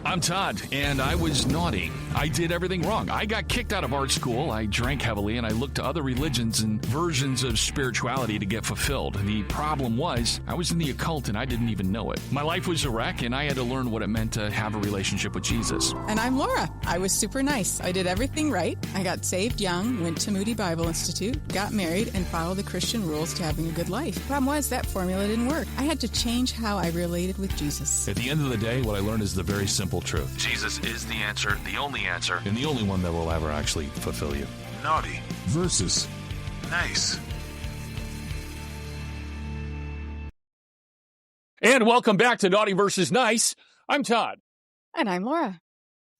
I'm Todd, and I was naughty. I did everything wrong. I got kicked out of art school, I drank heavily, and I looked to other religions and versions of spirituality to get fulfilled. The problem was, I was in the occult and I didn't even know it. My life was a wreck, and I had to learn what it meant to have a relationship with Jesus. And I'm Laura. I was super nice. I did everything right. I got saved young, went to Moody Bible Institute, got married, and followed the Christian rules to having a good life. Problem was, that formula didn't work. I had to change how I related with Jesus. At the end of the day, what I learned is the very simple truth. Jesus is the answer, and the only one that will ever actually fulfill you. Naughty versus nice. And welcome back to Naughty versus Nice. I'm Todd. And I'm Laura.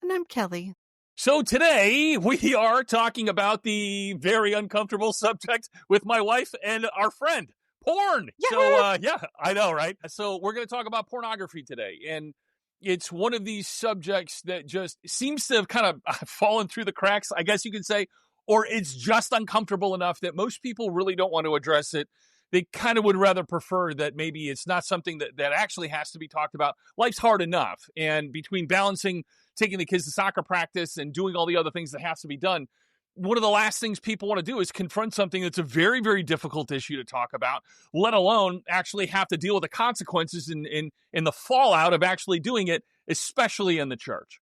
And I'm Kelly. So today we are talking about the very uncomfortable subject with my wife and our friend, porn. Yeah. So, yeah, I know, right? So we're going to talk about pornography today. And it's one of these subjects that just seems to have kind of fallen through the cracks, I guess you could say, or it's just uncomfortable enough that most people really don't want to address it. They kind of would rather prefer that maybe it's not something that actually has to be talked about. Life's hard enough. And between balancing taking the kids to soccer practice and doing all the other things that has to be done, one of the last things people want to do is confront something that's a very, very difficult issue to talk about, let alone actually have to deal with the consequences in the fallout of actually doing it, especially in the church.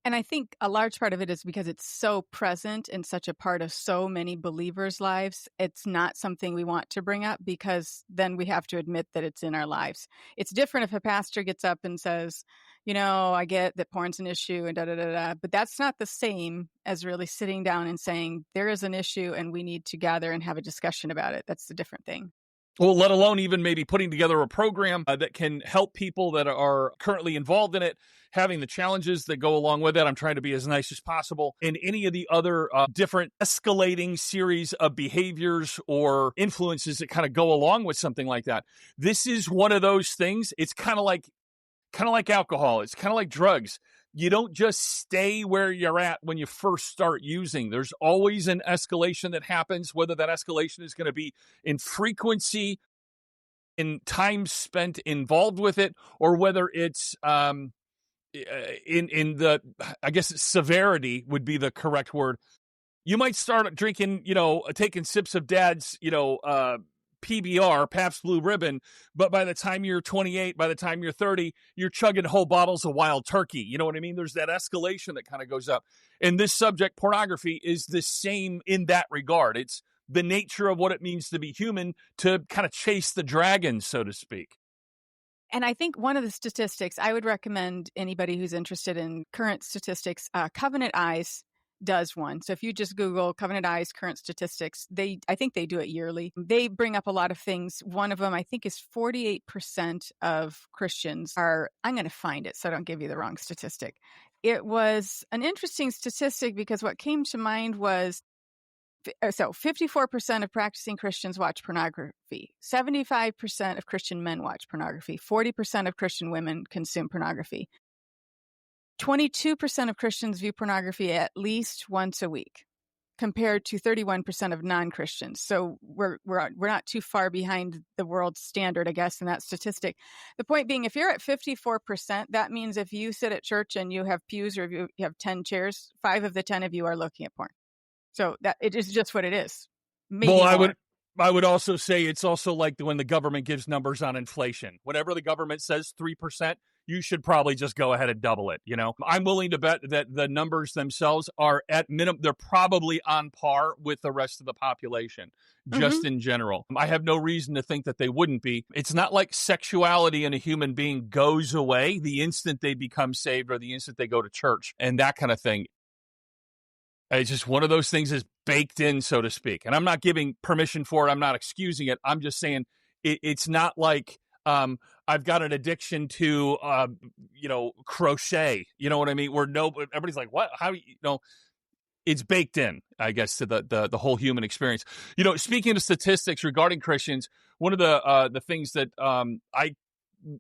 And I think a large part of it is because it's so present and such a part of so many believers' lives. It's not something we want to bring up because then we have to admit that it's in our lives. It's different if a pastor gets up and says, you know, I get that porn's an issue and da-da-da-da, but that's not the same as really sitting down and saying there is an issue and we need to gather and have a discussion about it. That's a different thing. Well, let alone even maybe putting together a program that can help people that are currently involved in it, having the challenges that go along with it. I'm trying to be as nice as possible. And any of the other different escalating series of behaviors or influences that kind of go along with something like that. This is one of those things. It's kind of like alcohol. It's kind of like drugs. You don't just stay where you're at when you first start using. There's always an escalation that happens, whether that escalation is going to be in frequency, in time spent involved with it, or whether it's in the, I guess severity would be the correct word. You might start drinking, taking sips of dad's, PBR, Pabst Blue Ribbon, but by the time you're 28, by the time you're 30, you're chugging whole bottles of Wild Turkey. You know what I mean? There's that escalation that kind of goes up. And this subject, pornography, is the same in that regard. It's the nature of what it means to be human, to kind of chase the dragon, so to speak. And I think one of the statistics, I would recommend anybody who's interested in current statistics, Covenant Eyes does one. So if you just Google Covenant Eyes current statistics, I think they do it yearly. They bring up a lot of things. One of them, I think, is 48% of Christians are, I'm going to find it so I don't give you the wrong statistic. It was an interesting statistic because what came to mind was, 54% of practicing Christians watch pornography. 75% of Christian men watch pornography. 40% of Christian women consume pornography. 22% of Christians view pornography at least once a week, compared to 31% of non-Christians. So we're not too far behind the world standard, I guess, in that statistic. The point being, if you're at 54%, that means if you sit at church and you have pews or if you have 10 chairs, 5 of the 10 of you are looking at porn. So that it is just what it is. Maybe well, I would also say it's also like when the government gives numbers on inflation. Whenever the government says 3%, you should probably just go ahead and double it. I'm willing to bet that the numbers themselves are at minimum. They're probably on par with the rest of the population, just in general. I have no reason to think that they wouldn't be. It's not like sexuality in a human being goes away the instant they become saved or the instant they go to church and that kind of thing. It's just one of those things is baked in, so to speak. And I'm not giving permission for it. I'm not excusing it. I'm just saying it's not like I've got an addiction to, crochet. You know what I mean? Where everybody's like, what? How, it's baked in, I guess, to the whole human experience. Speaking of statistics regarding Christians, one of the things that I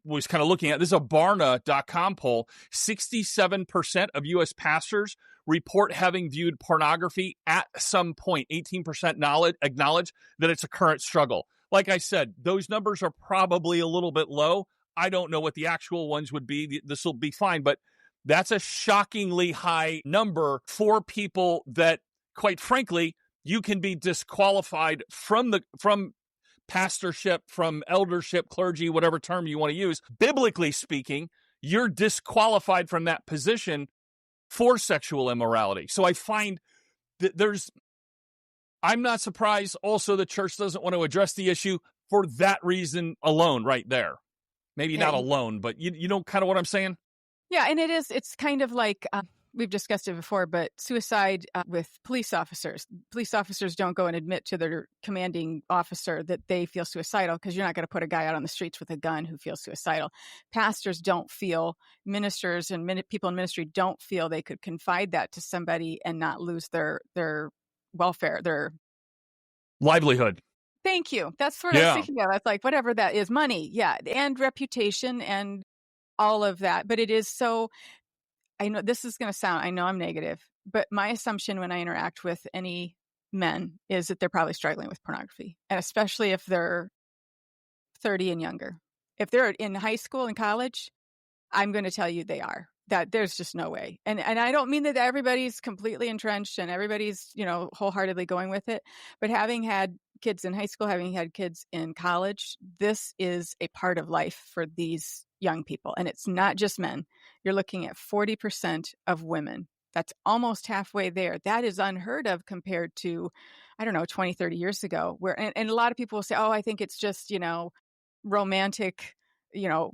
was kind of looking at, this is a Barna.com poll. 67% of U.S. pastors report having viewed pornography at some point. 18% acknowledge that it's a current struggle. Like I said, those numbers are probably a little bit low. I don't know what the actual ones would be. This will be fine, but That's a shockingly high number for people that, quite frankly, you can be disqualified from pastorship, from eldership, clergy, whatever term you want to use. Biblically speaking, you're disqualified from that position for sexual immorality. So I find that I'm not surprised also the church doesn't want to address the issue for that reason alone right there. Maybe not alone, but you know kind of what I'm saying? Yeah, and it's kind of like, we've discussed it before, but suicide with police officers. Police officers don't go and admit to their commanding officer that they feel suicidal, because you're not going to put a guy out on the streets with a gun who feels suicidal. Pastors don't feel, ministers and people in ministry don't feel they could confide that to somebody and not lose their welfare, their livelihood. Thank you. That's what I was thinking of. That's like, whatever that is, money. Yeah. And reputation and all of that. But it is so, I know this is going to sound, I know I'm negative, but my assumption when I interact with any men is that they're probably struggling with pornography. And especially if they're 30 and younger. If they're in high school and college, I'm going to tell you they are. That there's just no way. And I don't mean that everybody's completely entrenched and everybody's, wholeheartedly going with it. But having had kids in high school, having had kids in college, this is a part of life for these young people. And it's not just men. You're looking at 40% of women. That's almost halfway there. That is unheard of compared to, 20, 30 years ago. And a lot of people will say, oh, I think it's just, romantic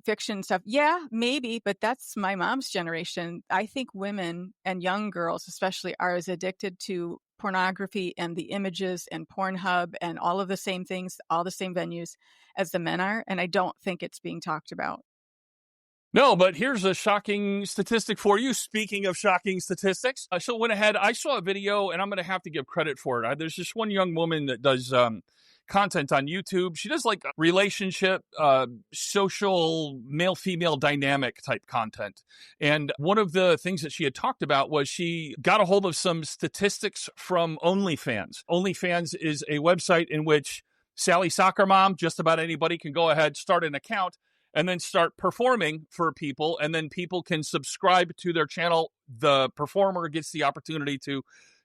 fiction stuff. Yeah, maybe, but that's my mom's generation. I think women and young girls especially are as addicted to pornography and the images and Pornhub and all of the same things, all the same venues as the men are. And I don't think it's being talked about. No, but here's a shocking statistic for you. Speaking of shocking statistics, I still went ahead. I saw a video, and I'm going to have to give credit for it. There's this one young woman that does content on YouTube. She does like relationship, social male-female dynamic type content. And one of the things that she had talked about was she got a hold of some statistics from OnlyFans. OnlyFans is a website in which Sally Soccer Mom, just about anybody can go ahead, start an account, and then start performing for people. And then people can subscribe to their channel. The performer gets the opportunity to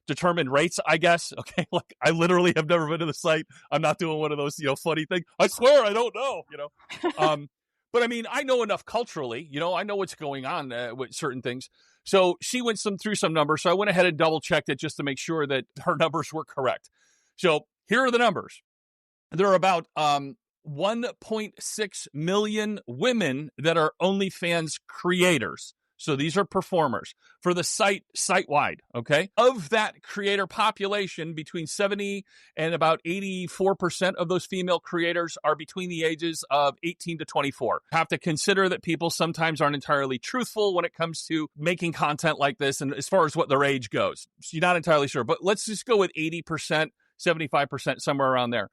determine rates, I guess. Okay. Like, I literally have never been to the site. I'm not doing one of those, funny things. I swear I don't know, but I mean, I know enough culturally, I know what's going on with certain things. So she went through some numbers. So I went ahead and double checked it just to make sure that her numbers were correct. So here are the numbers. There are about 1.6 million women that are OnlyFans creators. So these are performers for the site-wide, okay? Of that creator population, between 70 and about 84% of those female creators are between the ages of 18 to 24. Have to consider that people sometimes aren't entirely truthful when it comes to making content like this, and as far as what their age goes. So you're not entirely sure, but let's just go with 80%, 75%, somewhere around there.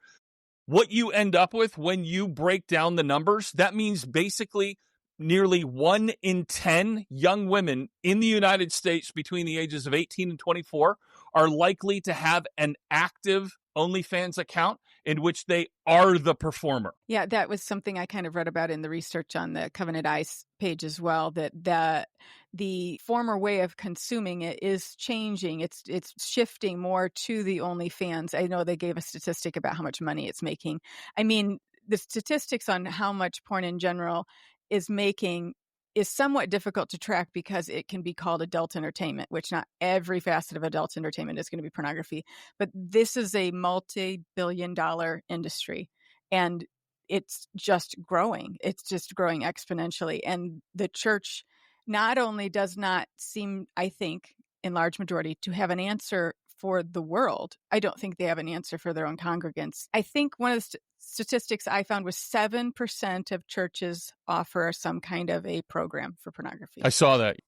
What you end up with when you break down the numbers, that means basically nearly 1 in 10 young women in the United States between the ages of 18 and 24 are likely to have an active OnlyFans account in which they are the performer. Yeah, that was something I kind of read about in the research on the Covenant Eyes page as well, that the former way of consuming it is changing. It's shifting more to the OnlyFans. I know they gave a statistic about how much money it's making. I mean, the statistics on how much porn in general is making is somewhat difficult to track because it can be called adult entertainment, which not every facet of adult entertainment is going to be pornography. But this is a multi-billion-dollar industry, and it's just growing. It's just growing exponentially. And the church not only does not seem, I think, in large majority, to have an answer for the world. I don't think they have an answer for their own congregants. I think one of the statistics I found was 7% of churches offer some kind of a program for pornography. I saw that.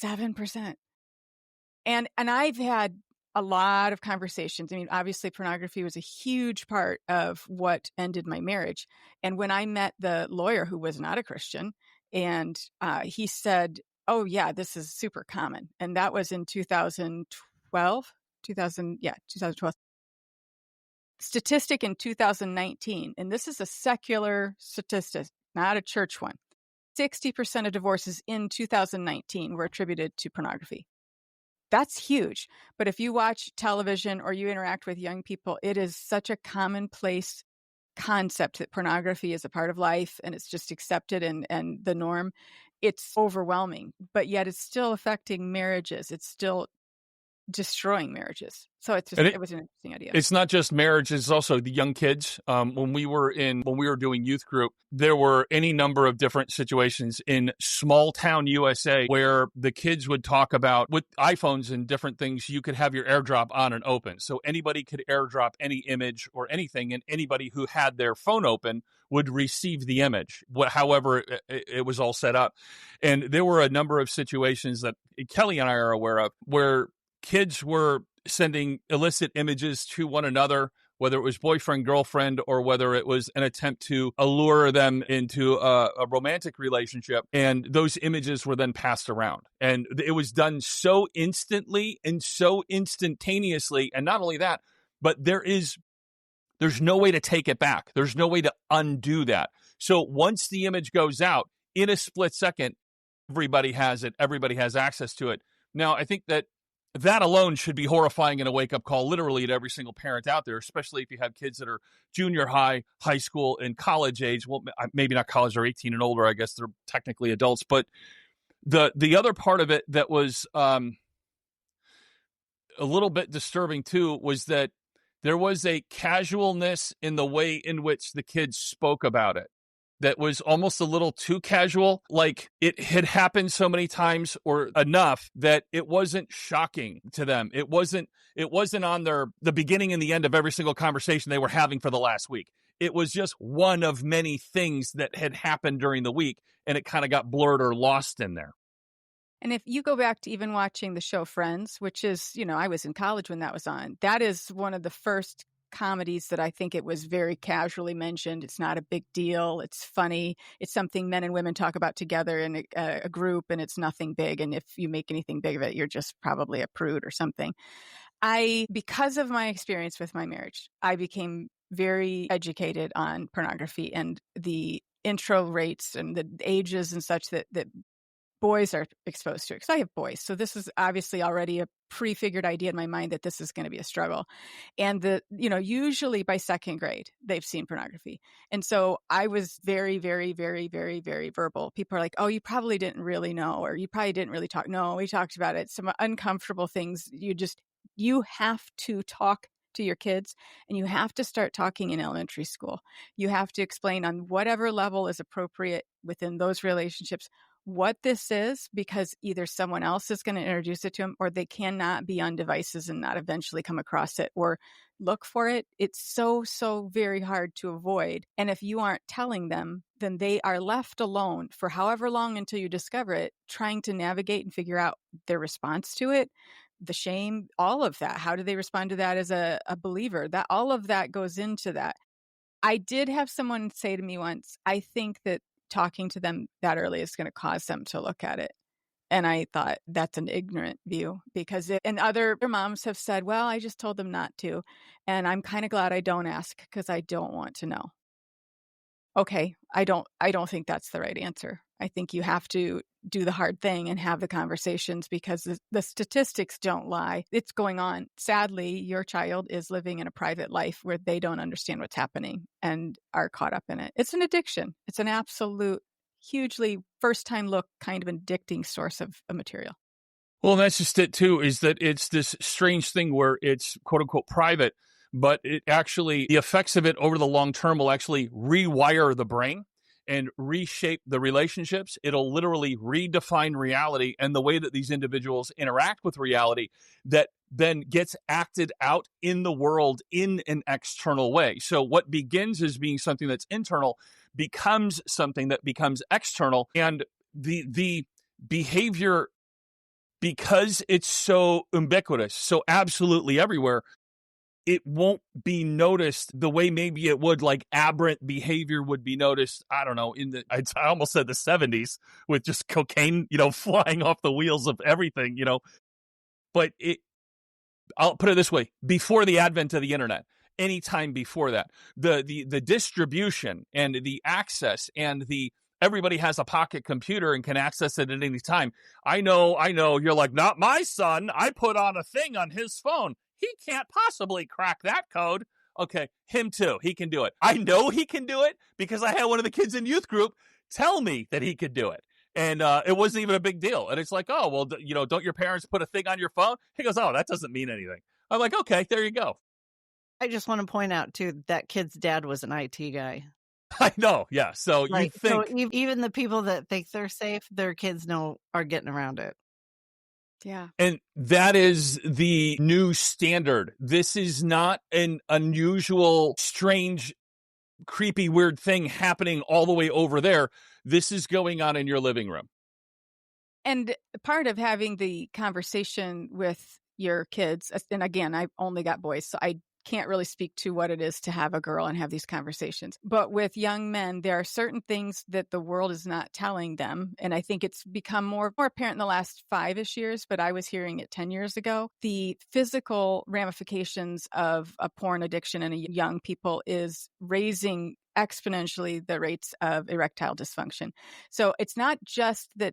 7%. And I've had a lot of conversations. I mean, obviously pornography was a huge part of what ended my marriage. And when I met the lawyer who was not a Christian, and he said, oh yeah, this is super common. And that was in 2012. Statistic in 2019, and this is a secular statistic, not a church one. 60% of divorces in 2019 were attributed to pornography. That's huge. But if you watch television or you interact with young people, it is such a commonplace concept that pornography is a part of life and it's just accepted and the norm. It's overwhelming, but yet it's still affecting marriages. It's still destroying marriages. So it's just, it was an interesting idea. It's not just marriage; it's also the young kids. When we were doing youth group, there were any number of different situations in small town USA where the kids would talk about, with iPhones and different things, you could have your AirDrop on and open, so anybody could AirDrop any image or anything, and anybody who had their phone open would receive the image, however it was all set up. And there were a number of situations that Kelly and I are aware of where kids were sending illicit images to one another, whether it was boyfriend, girlfriend, or whether it was an attempt to allure them into a romantic relationship. And those images were then passed around. And it was done so instantly and so instantaneously. And not only that, but there's no way to take it back. There's no way to undo that. So once the image goes out, in a split second, everybody has it. Everybody has access to it. Now, I think that alone should be horrifying and a wake-up call literally to every single parent out there, especially if you have kids that are junior high, high school, and college age. Well, maybe not college, they're 18 and older. I guess they're technically adults. But the other part of it that was a little bit disturbing, too, was that there was a casualness in the way in which the kids spoke about it that was almost a little too casual. Like it had happened so many times or enough that it wasn't shocking to them. It wasn't on the beginning and the end of every single conversation they were having for the last week. It was just one of many things that had happened during the week, and it kind of got blurred or lost in there. And if you go back to even watching the show Friends, which is, I was in college when that was on, that is one of the first comedies that I think it was very casually mentioned. It's not a big deal. It's funny. It's something men and women talk about together in a group, and it's nothing big. And if you make anything big of it, you're just probably a prude or something. Because of my experience with my marriage, I became very educated on pornography and the intro rates and the ages and such that boys are exposed to it, because I have boys. So this is obviously already a prefigured idea in my mind that this is going to be a struggle. And usually by second grade, they've seen pornography. And so I was very, very, very, very, very verbal. People are like, oh, you probably didn't really know, or you probably didn't really talk. No, we talked about it. Some uncomfortable things. You have to talk to your kids, and you have to start talking in elementary school. You have to explain on whatever level is appropriate within those relationships what this is, because either someone else is going to introduce it to them, or they cannot be on devices and not eventually come across it or look for it. It's so very hard to avoid. And if you aren't telling them, then they are left alone for however long until you discover it, trying to navigate and figure out their response to it, the shame, all of that. How do they respond to that as a believer? That all of that goes into that. I did have someone say to me once, I think that talking to them that early is going to cause them to look at it. And I thought that's an ignorant view, because and other moms have said, well, I just told them not to. And I'm kind of glad I don't ask, because I don't want to know. Okay, I don't think that's the right answer. I think you have to do the hard thing and have the conversations, because the statistics don't lie. It's going on. Sadly, your child is living in a private life where they don't understand what's happening and are caught up in it. It's an addiction. It's an absolute, hugely first-time look kind of addicting source of material. Well, that's just it, too, is that it's this strange thing where it's quote-unquote private, but it actually, the effects of it over the long term will actually rewire the brain and reshape the relationships. It'll literally redefine reality and the way that these individuals interact with reality, that then gets acted out in the world in an external way. So what begins as being something that's internal becomes something that becomes external. And the behavior, because it's so ubiquitous, so absolutely everywhere, it won't be noticed the way maybe it would, like aberrant behavior would be noticed, I don't know, I almost said the 70s, with just cocaine, flying off the wheels of everything, But I'll put it this way, before the advent of the internet, anytime before that, the distribution and the access and the everybody has a pocket computer and can access it at any time. I know. You're like, not my son. I put on a thing on his phone. He can't possibly crack that code. Okay, him too. He can do it. I know he can do it because I had one of the kids in youth group tell me that he could do it. And it wasn't even a big deal. And it's like, oh, well, don't your parents put a thing on your phone? He goes, oh, that doesn't mean anything. I'm like, okay, there you go. I just want to point out, too, that kid's dad was an IT guy. I know, yeah. So you think... So even the people that think they're safe, their kids are getting around it. Yeah. And that is the new standard. This is not an unusual, strange, creepy, weird thing happening all the way over there. This is going on in your living room. And part of having the conversation with your kids, and again, I've only got boys, so I can't really speak to what it is to have a girl and have these conversations. But with young men, there are certain things that the world is not telling them. And I think it's become more apparent in the last 5-ish years, but I was hearing it 10 years ago. The physical ramifications of a porn addiction in young people is raising exponentially the rates of erectile dysfunction. So it's not just that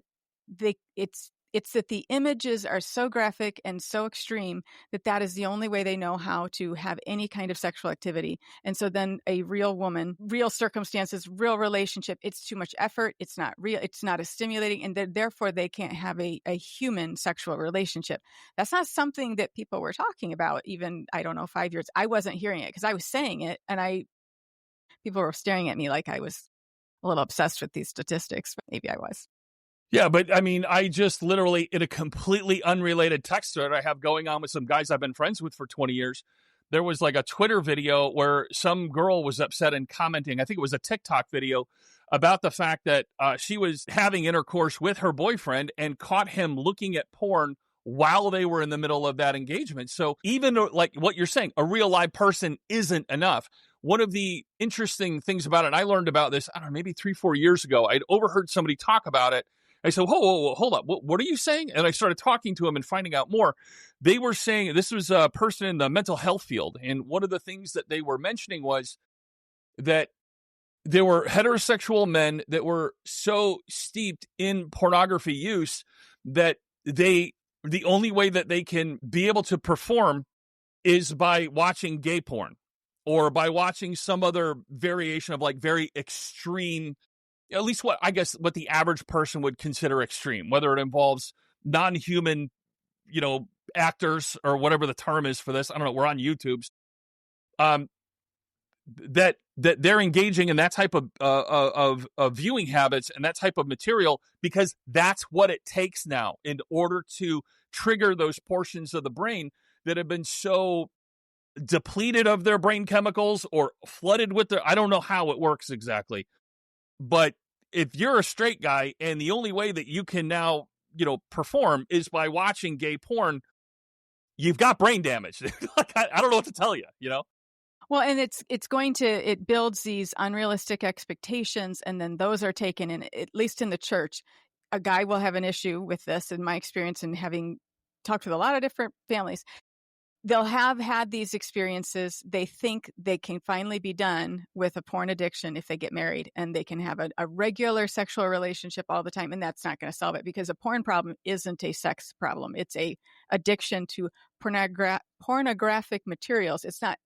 it's that the images are so graphic and so extreme that is the only way they know how to have any kind of sexual activity. And so then a real woman, real circumstances, real relationship, it's too much effort. It's not real. It's not as stimulating. And therefore they can't have a human sexual relationship. That's not something that people were talking about even, 5 years. I wasn't hearing it because I was saying it and people were staring at me like I was a little obsessed with these statistics, but maybe I was. Yeah, but I mean, I just literally, in a completely unrelated text thread I have going on with some guys I've been friends with for 20 years, there was like a Twitter video where some girl was upset and commenting, I think it was a TikTok video, about the fact that she was having intercourse with her boyfriend and caught him looking at porn while they were in the middle of that engagement. So even like what you're saying, a real live person isn't enough. One of the interesting things about it, and I learned about this, I don't know, maybe 3-4 years ago, I'd overheard somebody talk about it. I said, whoa, hold up. What are you saying? And I started talking to him and finding out more. They were saying, this was a person in the mental health field. And one of the things that they were mentioning was that there were heterosexual men that were so steeped in pornography use that the only way that they can be able to perform is by watching gay porn or by watching some other variation of like very extreme, at least what the average person would consider extreme, whether it involves non-human, actors or whatever the term is for this. I don't know. We're on YouTube's. That they're engaging in that type of viewing habits and that type of material because that's what it takes now in order to trigger those portions of the brain that have been so depleted of their brain chemicals or flooded with I don't know how it works exactly. But if you're a straight guy and the only way that you can now, perform is by watching gay porn, you've got brain damage. I don't know what to tell you, Well, and it builds these unrealistic expectations, and then those are taken in, at least in the church. A guy will have an issue with this, in my experience, and having talked with a lot of different families. They'll have had these experiences. They think they can finally be done with a porn addiction if they get married and they can have a regular sexual relationship all the time. And that's not going to solve it because a porn problem isn't a sex problem. It's a addiction to pornographic materials. It's not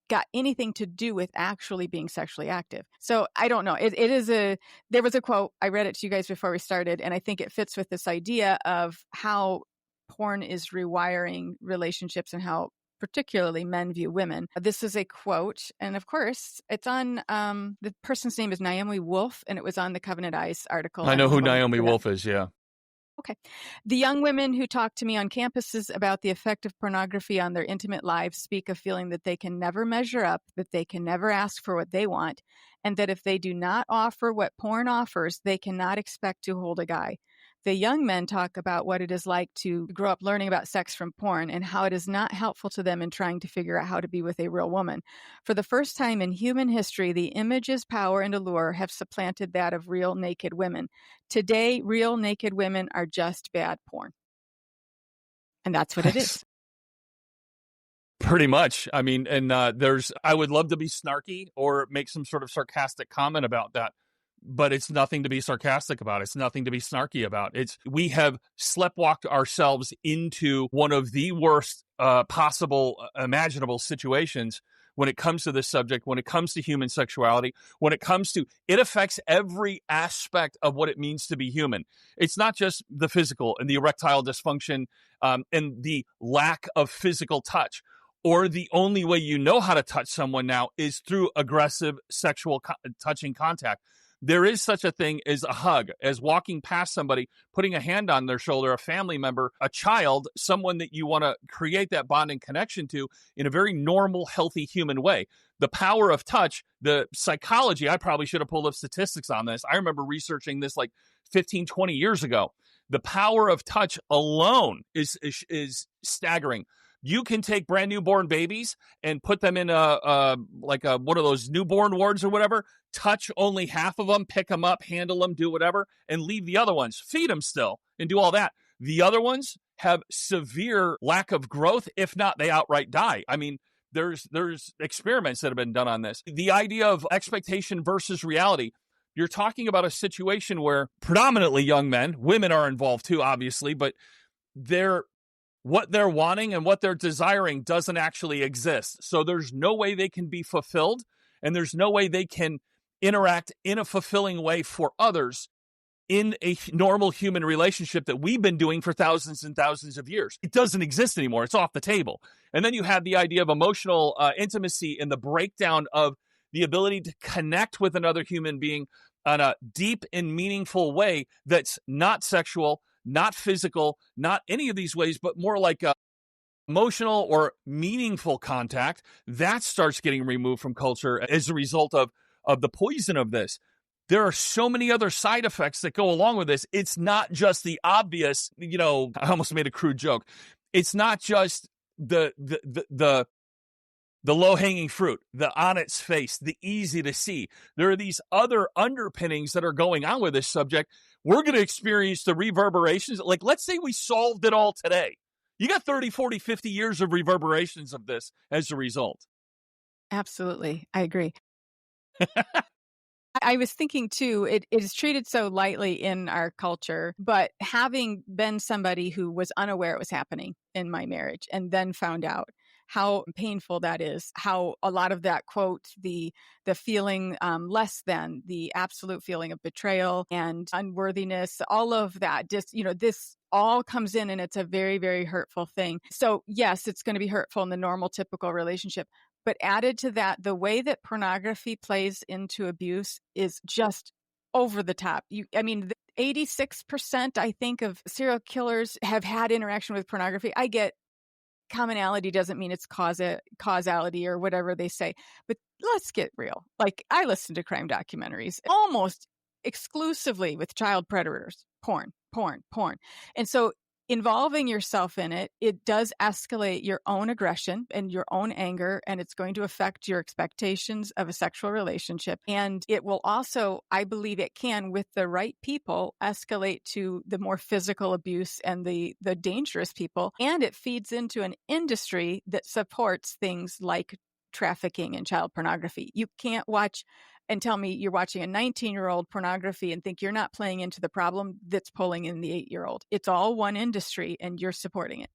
got anything to do with actually being sexually active. So I don't know. There was a quote, I read it to you guys before we started, and I think it fits with this idea of how porn is rewiring relationships and how particularly men view women. This is a quote, and of course, it's on, the person's name is Naomi Wolf, and it was on the Covenant Eyes article. I know who Naomi Wolf is, yeah. Okay. The young women who talk to me on campuses about the effect of pornography on their intimate lives speak of feeling that they can never measure up, that they can never ask for what they want, and that if they do not offer what porn offers, they cannot expect to hold a guy. The young men talk about what it is like to grow up learning about sex from porn and how it is not helpful to them in trying to figure out how to be with a real woman. For the first time in human history, the image's power and allure have supplanted that of real naked women. Today, real naked women are just bad porn. And that's what it is. Pretty much. I mean, and I would love to be snarky or make some sort of sarcastic comment about that. but it's nothing to be sarcastic about. It's nothing to be snarky about. We have sleptwalked ourselves into one of the worst possible imaginable situations when it comes to this subject, when it comes to human sexuality, when it comes to, it affects every aspect of what it means to be human. It's not just the physical and the erectile dysfunction and the lack of physical touch, or the only way you know how to touch someone now is through aggressive sexual touching contact. There is such a thing as a hug, as walking past somebody, putting a hand on their shoulder, a family member, a child, someone that you want to create that bonding connection to in a very normal, healthy human way. The power of touch, the psychology, I probably should have pulled up statistics on this. I remember researching this like 15, 20 years ago. The power of touch alone is staggering. You can take brand newborn babies and put them in one of those newborn wards or whatever, touch only half of them, pick them up, handle them, do whatever, and leave the other ones, feed them still, and do all that. The other ones have severe lack of growth. If not, they outright die. I mean, there's experiments that have been done on this. The idea of expectation versus reality. You're talking about a situation where predominantly young men, women are involved too, obviously, but what they're wanting and what they're desiring doesn't actually exist. So there's no way they can be fulfilled, and there's no way they can interact in a fulfilling way for others in a normal human relationship that we've been doing for thousands and thousands of years. It doesn't exist anymore. It's off the table. And then you have the idea of emotional intimacy and the breakdown of the ability to connect with another human being on a deep and meaningful way that's not sexual, not physical, not any of these ways, but more like emotional or meaningful contact. That starts getting removed from culture as a result of the poison of this. There are so many other side effects that go along with this. It's not just the obvious, I almost made a crude joke. It's not just the low-hanging fruit, the on its face, the easy to see. There are these other underpinnings that are going on with this subject. We're going to experience the reverberations. Like, let's say we solved it all today. You got 30, 40, 50 years of reverberations of this as a result. Absolutely. I agree. I was thinking too, it is treated so lightly in our culture, but having been somebody who was unaware it was happening in my marriage and then found out how painful that is, how a lot of that quote, the feeling less than, the absolute feeling of betrayal and unworthiness, all of that, just, this all comes in and it's a very, very hurtful thing. So yes, it's going to be hurtful in the normal, typical relationship. But added to that, the way that pornography plays into abuse is just over the top. 86%, I think, of serial killers have had interaction with pornography. I get commonality doesn't mean it's causality or whatever they say. But let's get real. Like, I listen to crime documentaries almost exclusively with child predators, porn. And so involving yourself in it does escalate your own aggression and your own anger, and it's going to affect your expectations of a sexual relationship. And it will also, I believe it can, with the right people, escalate to the more physical abuse and the dangerous people. And it feeds into an industry that supports things like trafficking and child pornography. You can't watch and tell me you're watching a 19-year-old pornography and think you're not playing into the problem that's pulling in the 8-year-old. It's all one industry and you're supporting it.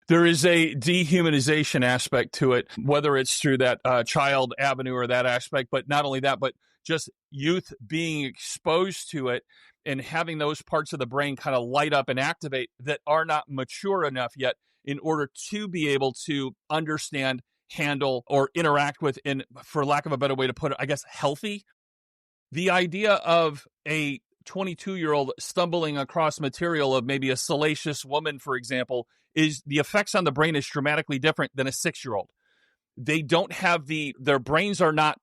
There is a dehumanization aspect to it, whether it's through that child avenue or that aspect, but not only that, but just youth being exposed to it and having those parts of the brain kind of light up and activate that are not mature enough yet in order to be able to understand, handle, or interact with, in, for lack of a better way to put it, I guess, healthy. The idea of a 22-year-old stumbling across material of maybe a salacious woman, for example, is the effects on the brain is dramatically different than a 6-year-old. They don't have their brains are not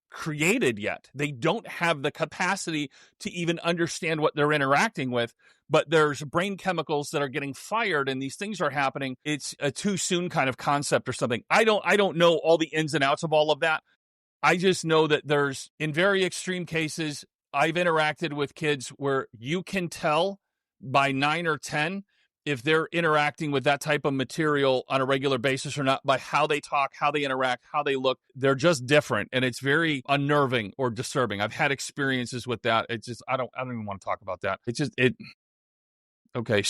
created yet. They don't have the capacity to even understand what they're interacting with, but there's brain chemicals that are getting fired and these things are happening. It's a too soon kind of concept or something. I don't know all the ins and outs of all of that. I just know that there's, in very extreme cases, I've interacted with kids where you can tell by 9 or 10 if they're interacting with that type of material on a regular basis or not by how they talk, how they interact, how they look. They're just different, and it's very unnerving or disturbing. I've had experiences with that. It's just I don't even want to talk about that. Okay.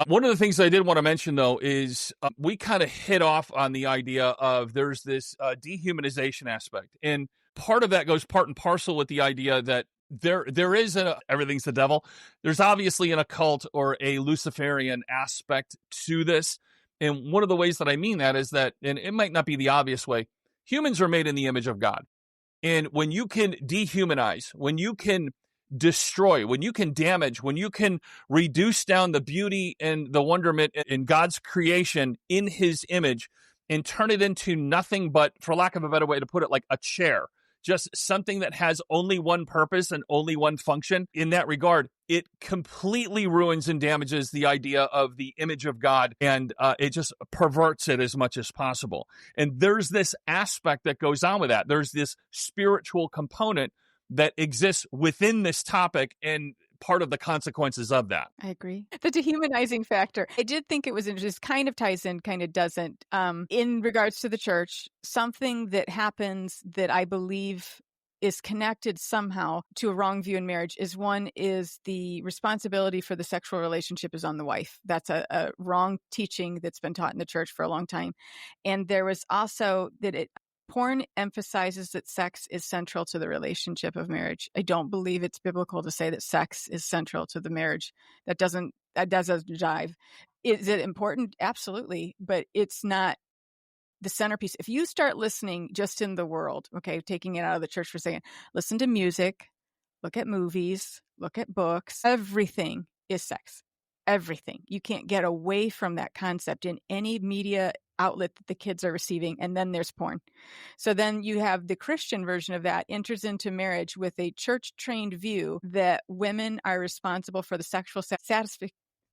One of the things I did want to mention, though, is we kind of hit off on the idea of there's this dehumanization aspect. And part of that goes part and parcel with the idea that there is everything's the devil. There's obviously an occult or a Luciferian aspect to this. And one of the ways that I mean that is that, and it might not be the obvious way, humans are made in the image of God. And when you can dehumanize, when you can destroy, when you can damage, when you can reduce down the beauty and the wonderment in God's creation in his image and turn it into nothing but, for lack of a better way to put it, like a chair, just something that has only one purpose and only one function. In that regard, it completely ruins and damages the idea of the image of God, and it just perverts it as much as possible. And there's this aspect that goes on with that. There's this spiritual component that exists within this topic and part of the consequences of that. I agree. The dehumanizing factor. I did think it was interesting. Kind of ties in, kind of doesn't. In regards to the church, something that happens that I believe is connected somehow to a wrong view in marriage is the responsibility for the sexual relationship is on the wife. That's a wrong teaching that's been taught in the church for a long time. And there was also that porn emphasizes that sex is central to the relationship of marriage. I don't believe it's biblical to say that sex is central to the marriage. That doesn't jive. Is it important? Absolutely. But it's not the centerpiece. If you start listening just in the world, okay, taking it out of the church for a second, listen to music, look at movies, look at books, everything is sex. Everything. You can't get away from that concept in any media outlet that the kids are receiving, and then there's porn. So then you have the Christian version of that enters into marriage with a church-trained view that women are responsible for the sexual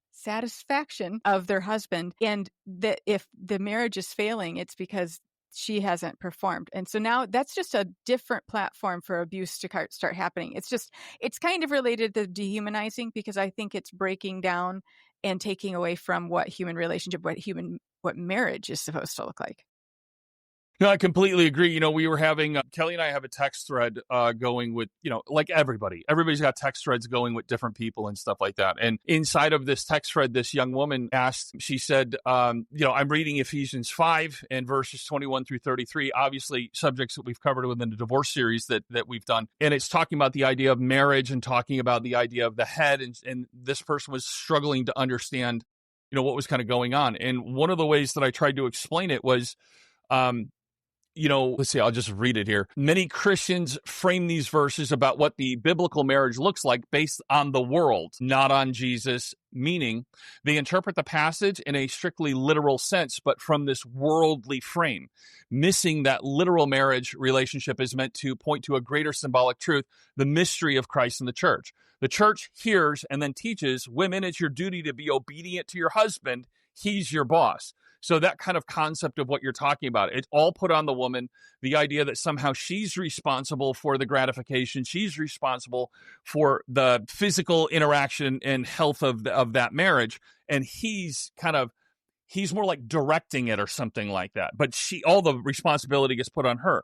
satisfaction of their husband, and that if the marriage is failing, it's because she hasn't performed. And so now that's just a different platform for abuse to start happening. It's kind of related to dehumanizing, because I think it's breaking down and taking away from what human relationship, what marriage is supposed to look like. No, I completely agree. We were having, Kelly and I have a text thread going with, like everybody's got text threads going with different people and stuff like that. And inside of this text thread, this young woman asked, she said, I'm reading Ephesians 5 and verses 21 through 33, obviously subjects that we've covered within the divorce series that we've done. And it's talking about the idea of marriage and talking about the idea of the head. And this person was struggling to understand, what was kind of going on. And one of the ways that I tried to explain it was, let's see, I'll just read it here. Many Christians frame these verses about what the biblical marriage looks like based on the world, not on Jesus, meaning they interpret the passage in a strictly literal sense, but from this worldly frame, missing that literal marriage relationship is meant to point to a greater symbolic truth, the mystery of Christ and the church. The church hears and then teaches women, it's your duty to be obedient to your husband. He's your boss. So that kind of concept of what you're talking about, it's all put on the woman, the idea that somehow she's responsible for the gratification, she's responsible for the physical interaction and health of that marriage, and he's more like directing it or something like that. But all the responsibility gets put on her.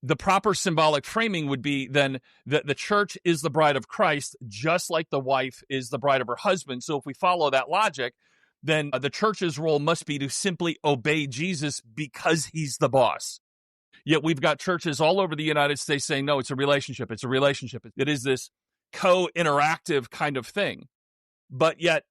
The proper symbolic framing would be then that the church is the bride of Christ, just like the wife is the bride of her husband. So if we follow that logic, then the church's role must be to simply obey Jesus because he's the boss. Yet we've got churches all over the United States saying, no, it's a relationship. It's a relationship. It is this co-interactive kind of thing. But yet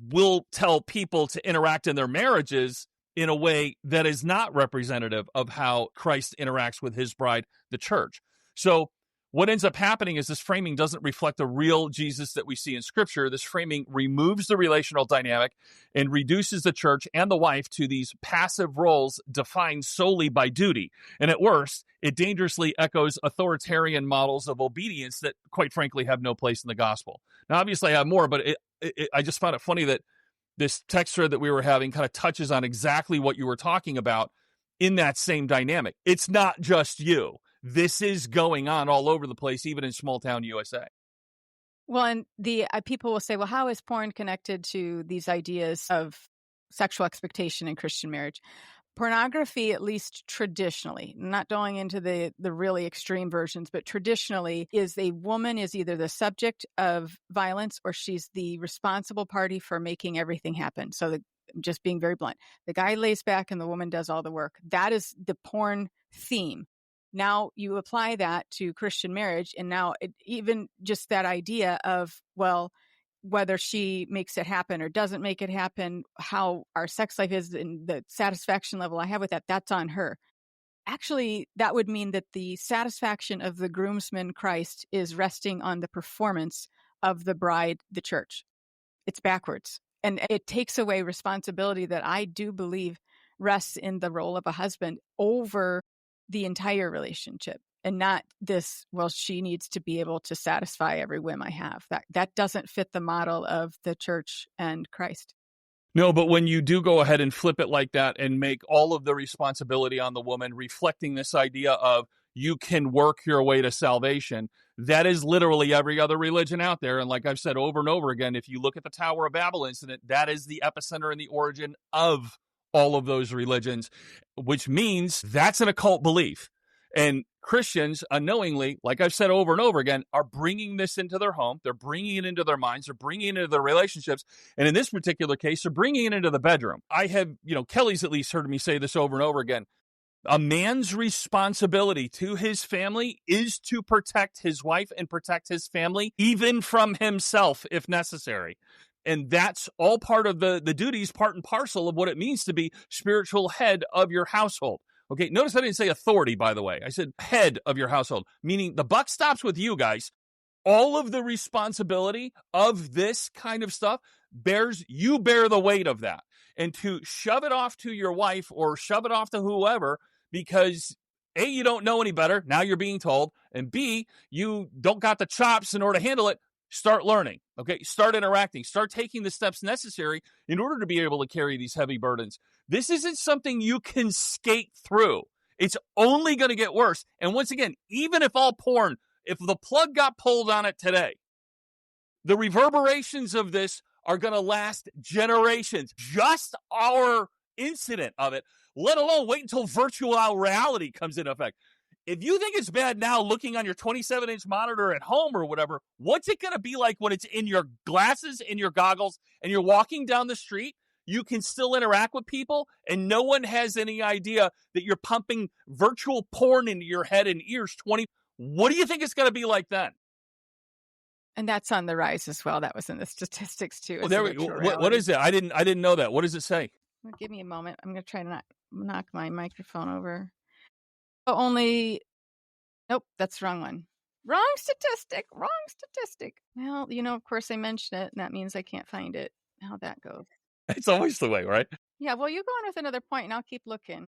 we'll tell people to interact in their marriages in a way that is not representative of how Christ interacts with his bride, the church. So what ends up happening is this framing doesn't reflect the real Jesus that we see in Scripture. This framing removes the relational dynamic and reduces the church and the wife to these passive roles defined solely by duty. And at worst, it dangerously echoes authoritarian models of obedience that, quite frankly, have no place in the gospel. Now, obviously, I have more, but I just found it funny that this text thread that we were having kind of touches on exactly what you were talking about in that same dynamic. It's not just you. This is going on all over the place, even in small town USA. Well, and the people will say, well, how is porn connected to these ideas of sexual expectation in Christian marriage? Pornography, at least traditionally, not going into the really extreme versions, but traditionally is a woman is either the subject of violence or she's the responsible party for making everything happen. So just being very blunt, the guy lays back and the woman does all the work. That is the porn theme. Now you apply that to Christian marriage, and now even just that idea of, well, whether she makes it happen or doesn't make it happen, how our sex life is and the satisfaction level I have with that, that's on her. Actually, that would mean that the satisfaction of the groomsman Christ is resting on the performance of the bride, the church. It's backwards. And it takes away responsibility that I do believe rests in the role of a husband over the entire relationship, and not this, well, she needs to be able to satisfy every whim I have. That doesn't fit the model of the church and Christ. No, but when you do go ahead and flip it like that and make all of the responsibility on the woman, reflecting this idea of you can work your way to salvation, that is literally every other religion out there. And like I've said over and over again, if you look at the Tower of Babel incident, that is the epicenter and the origin of all of those religions, which means that's an occult belief. And Christians, unknowingly, like I've said over and over again, are bringing this into their home. They're bringing it into their minds. They're bringing it into their relationships. And in this particular case, they're bringing it into the bedroom. I have, Kelly's at least heard me say this over and over again. A man's responsibility to his family is to protect his wife and protect his family, even from himself, if necessary. And that's all part of the duties, part and parcel of what it means to be spiritual head of your household. Okay, notice I didn't say authority, by the way. I said head of your household, meaning the buck stops with you guys. All of the responsibility of this kind of stuff you bear the weight of that. And to shove it off to your wife or shove it off to whoever, because A, you don't know any better, now you're being told, and B, you don't got the chops in order to handle it, start learning, okay? Start interacting, start taking the steps necessary in order to be able to carry these heavy burdens. This isn't something you can skate through. It's only going to get worse. And once again, even if the plug got pulled on it today, the reverberations of this are going to last generations. Just our incident of it, let alone wait until virtual reality comes into effect. If you think it's bad now looking on your 27-inch monitor at home or whatever, what's it going to be like when it's in your glasses, in your goggles, and you're walking down the street? You can still interact with people, and no one has any idea that you're pumping virtual porn into your head and ears. What do you think it's going to be like then? And that's on the rise as well. That was in the statistics too. Well, what is it? I didn't know that. What does it say? Well, give me a moment. I'm going to try to not knock my microphone over. Nope, that's the wrong one. Wrong statistic. Well, of course I mentioned it, and that means I can't find it. How that goes. It's always the way, right? Yeah, well, you go on with another point, and I'll keep looking.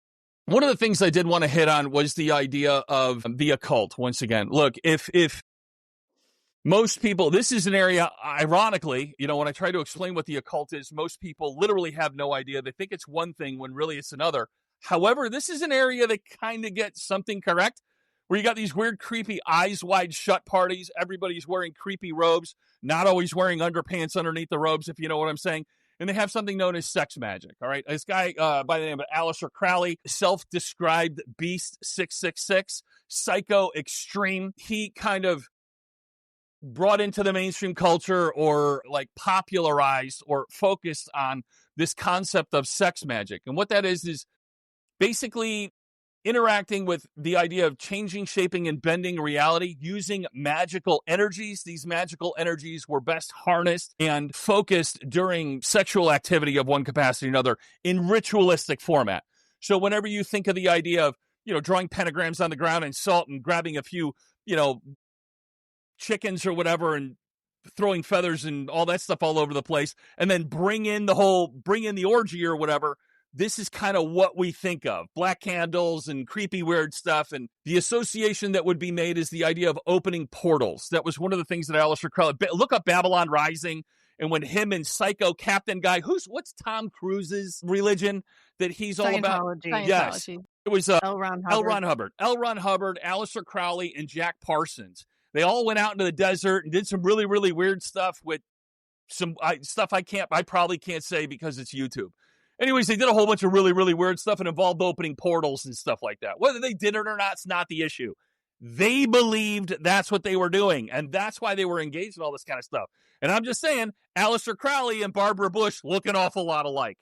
One of the things I did want to hit on was the idea of the occult. Once again, look, if most people, this is an area, ironically, when I try to explain what the occult is, most people literally have no idea. They think it's one thing when really it's another. However, this is an area that kind of gets something correct, where you got these weird, creepy, eyes wide shut parties. Everybody's wearing creepy robes, not always wearing underpants underneath the robes, if you know what I'm saying. And they have something known as sex magic, all right? This guy by the name of Aleister Crowley, self-described Beast 666, psycho extreme. He kind of brought into the mainstream culture or like popularized or focused on this concept of sex magic. And what that is basically interacting with the idea of changing, shaping, and bending reality using magical energies. These magical energies were best harnessed and focused during sexual activity of one capacity or another in ritualistic format. So whenever you think of the idea of, drawing pentagrams on the ground and salt and grabbing a few, chickens or whatever and throwing feathers and all that stuff all over the place, and then bring in the orgy or whatever, this is kind of what we think of. Black candles and creepy weird stuff. And the association that would be made is the idea of opening portals. That was one of the things that Aleister Crowley, look up Babylon Rising, and when him and Psycho Captain guy, what's Tom Cruise's religion that he's all about? Scientology. Yes. It was L. Ron Hubbard. L. Ron Hubbard, Aleister Crowley, and Jack Parsons. They all went out into the desert and did some really, really weird stuff with some stuff I probably can't say because it's YouTube. Anyways, they did a whole bunch of really, really weird stuff and involved opening portals and stuff like that. Whether they did it or not, it's not the issue. They believed that's what they were doing, and that's why they were engaged in all this kind of stuff. And I'm just saying, Aleister Crowley and Barbara Bush look an awful lot alike.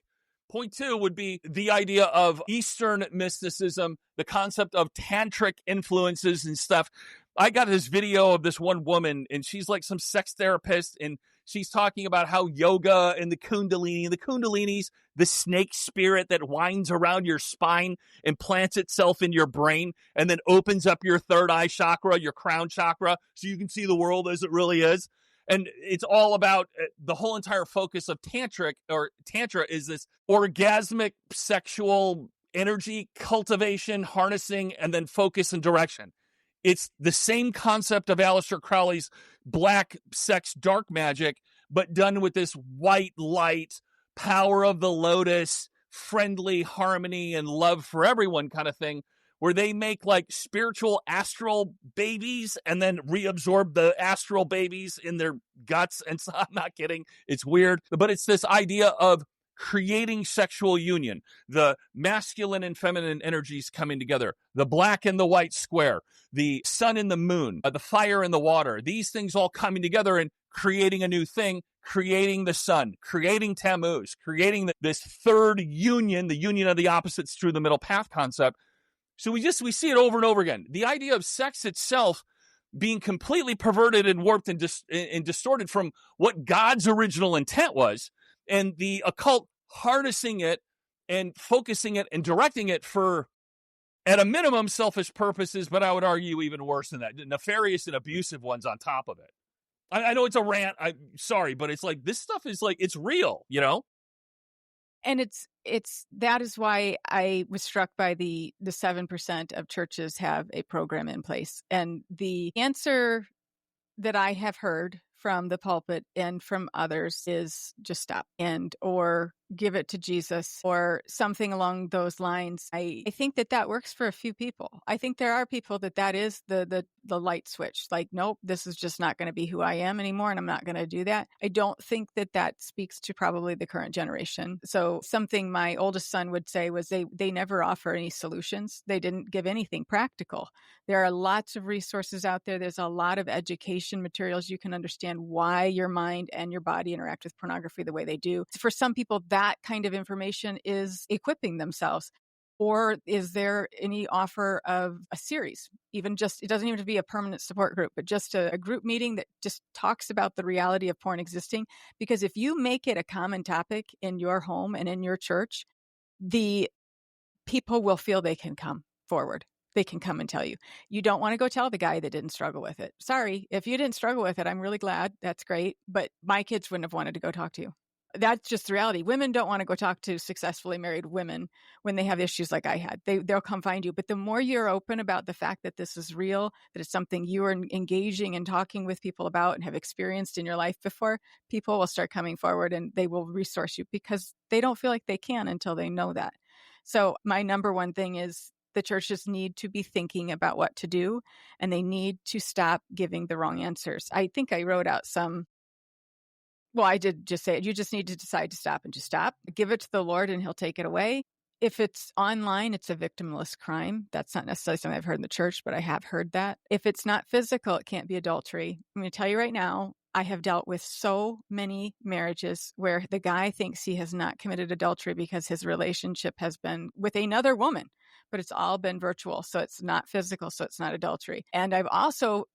Point two would be the idea of Eastern mysticism, the concept of tantric influences and stuff. I got this video of this one woman, and she's like some sex therapist, and she's talking about how yoga and the Kundalini's the snake spirit that winds around your spine and plants itself in your brain and then opens up your third eye chakra, your crown chakra, so you can see the world as it really is. And it's all about the whole entire focus of Tantra is this orgasmic sexual energy cultivation, harnessing, and then focus and direction. It's the same concept of Aleister Crowley's black sex dark magic, but done with this white light, power of the lotus, friendly harmony and love for everyone kind of thing, where they make like spiritual astral babies and then reabsorb the astral babies in their guts. And so I'm not kidding. It's weird, but it's this idea of creating sexual union, the masculine and feminine energies coming together, the black and the white square, the sun and the moon, the fire and the water, these things all coming together and creating a new thing, creating the sun, creating Tammuz, creating this third union, the union of the opposites through the middle path concept. So we see it over and over again. The idea of sex itself being completely perverted and warped and distorted from what God's original intent was, and the occult harnessing it and focusing it and directing it for, at a minimum, selfish purposes, but I would argue even worse than that, nefarious and abusive ones on top of it. I know it's a rant. I'm sorry, but it's like this stuff is like, it's real, you know? And that is why I was struck by the 7% of churches have a program in place. And the answer that I have heard from the pulpit and from others is just stop or give it to Jesus or something along those lines. I think that works for a few people. I think there are people that is the light switch. Like, nope, this is just not going to be who I am anymore, and I'm not going to do that. I don't think that speaks to probably the current generation. So something my oldest son would say was they never offer any solutions. They didn't give anything practical. There are lots of resources out there. There's a lot of education materials. You can understand why your mind and your body interact with pornography the way they do. For some people, that kind of information is equipping themselves. Or is there any offer of a series? Even just, it doesn't even have to be a permanent support group, but just a group meeting that just talks about the reality of porn existing. Because if you make it a common topic in your home and in your church, the people will feel they can come forward. They can come and tell you. You don't want to go tell the guy that didn't struggle with it. Sorry, if you didn't struggle with it, I'm really glad. That's great. But my kids wouldn't have wanted to go talk to you. That's just the reality. Women don't want to go talk to successfully married women when they have issues like I had. They'll come find you. But the more you're open about the fact that this is real, that it's something you are engaging and talking with people about and have experienced in your life before, people will start coming forward and they will resource you because they don't feel like they can until they know that. So my number one thing is the churches need to be thinking about what to do, and they need to stop giving the wrong answers. I think I wrote out I did just say it. You just need to decide to stop and just stop. Give it to the Lord and he'll take it away. If it's online, it's a victimless crime. That's not necessarily something I've heard in the church, but I have heard that. If it's not physical, it can't be adultery. I'm going to tell you right now, I have dealt with so many marriages where the guy thinks he has not committed adultery because his relationship has been with another woman, but it's all been virtual. So it's not physical. So it's not adultery. And I've also,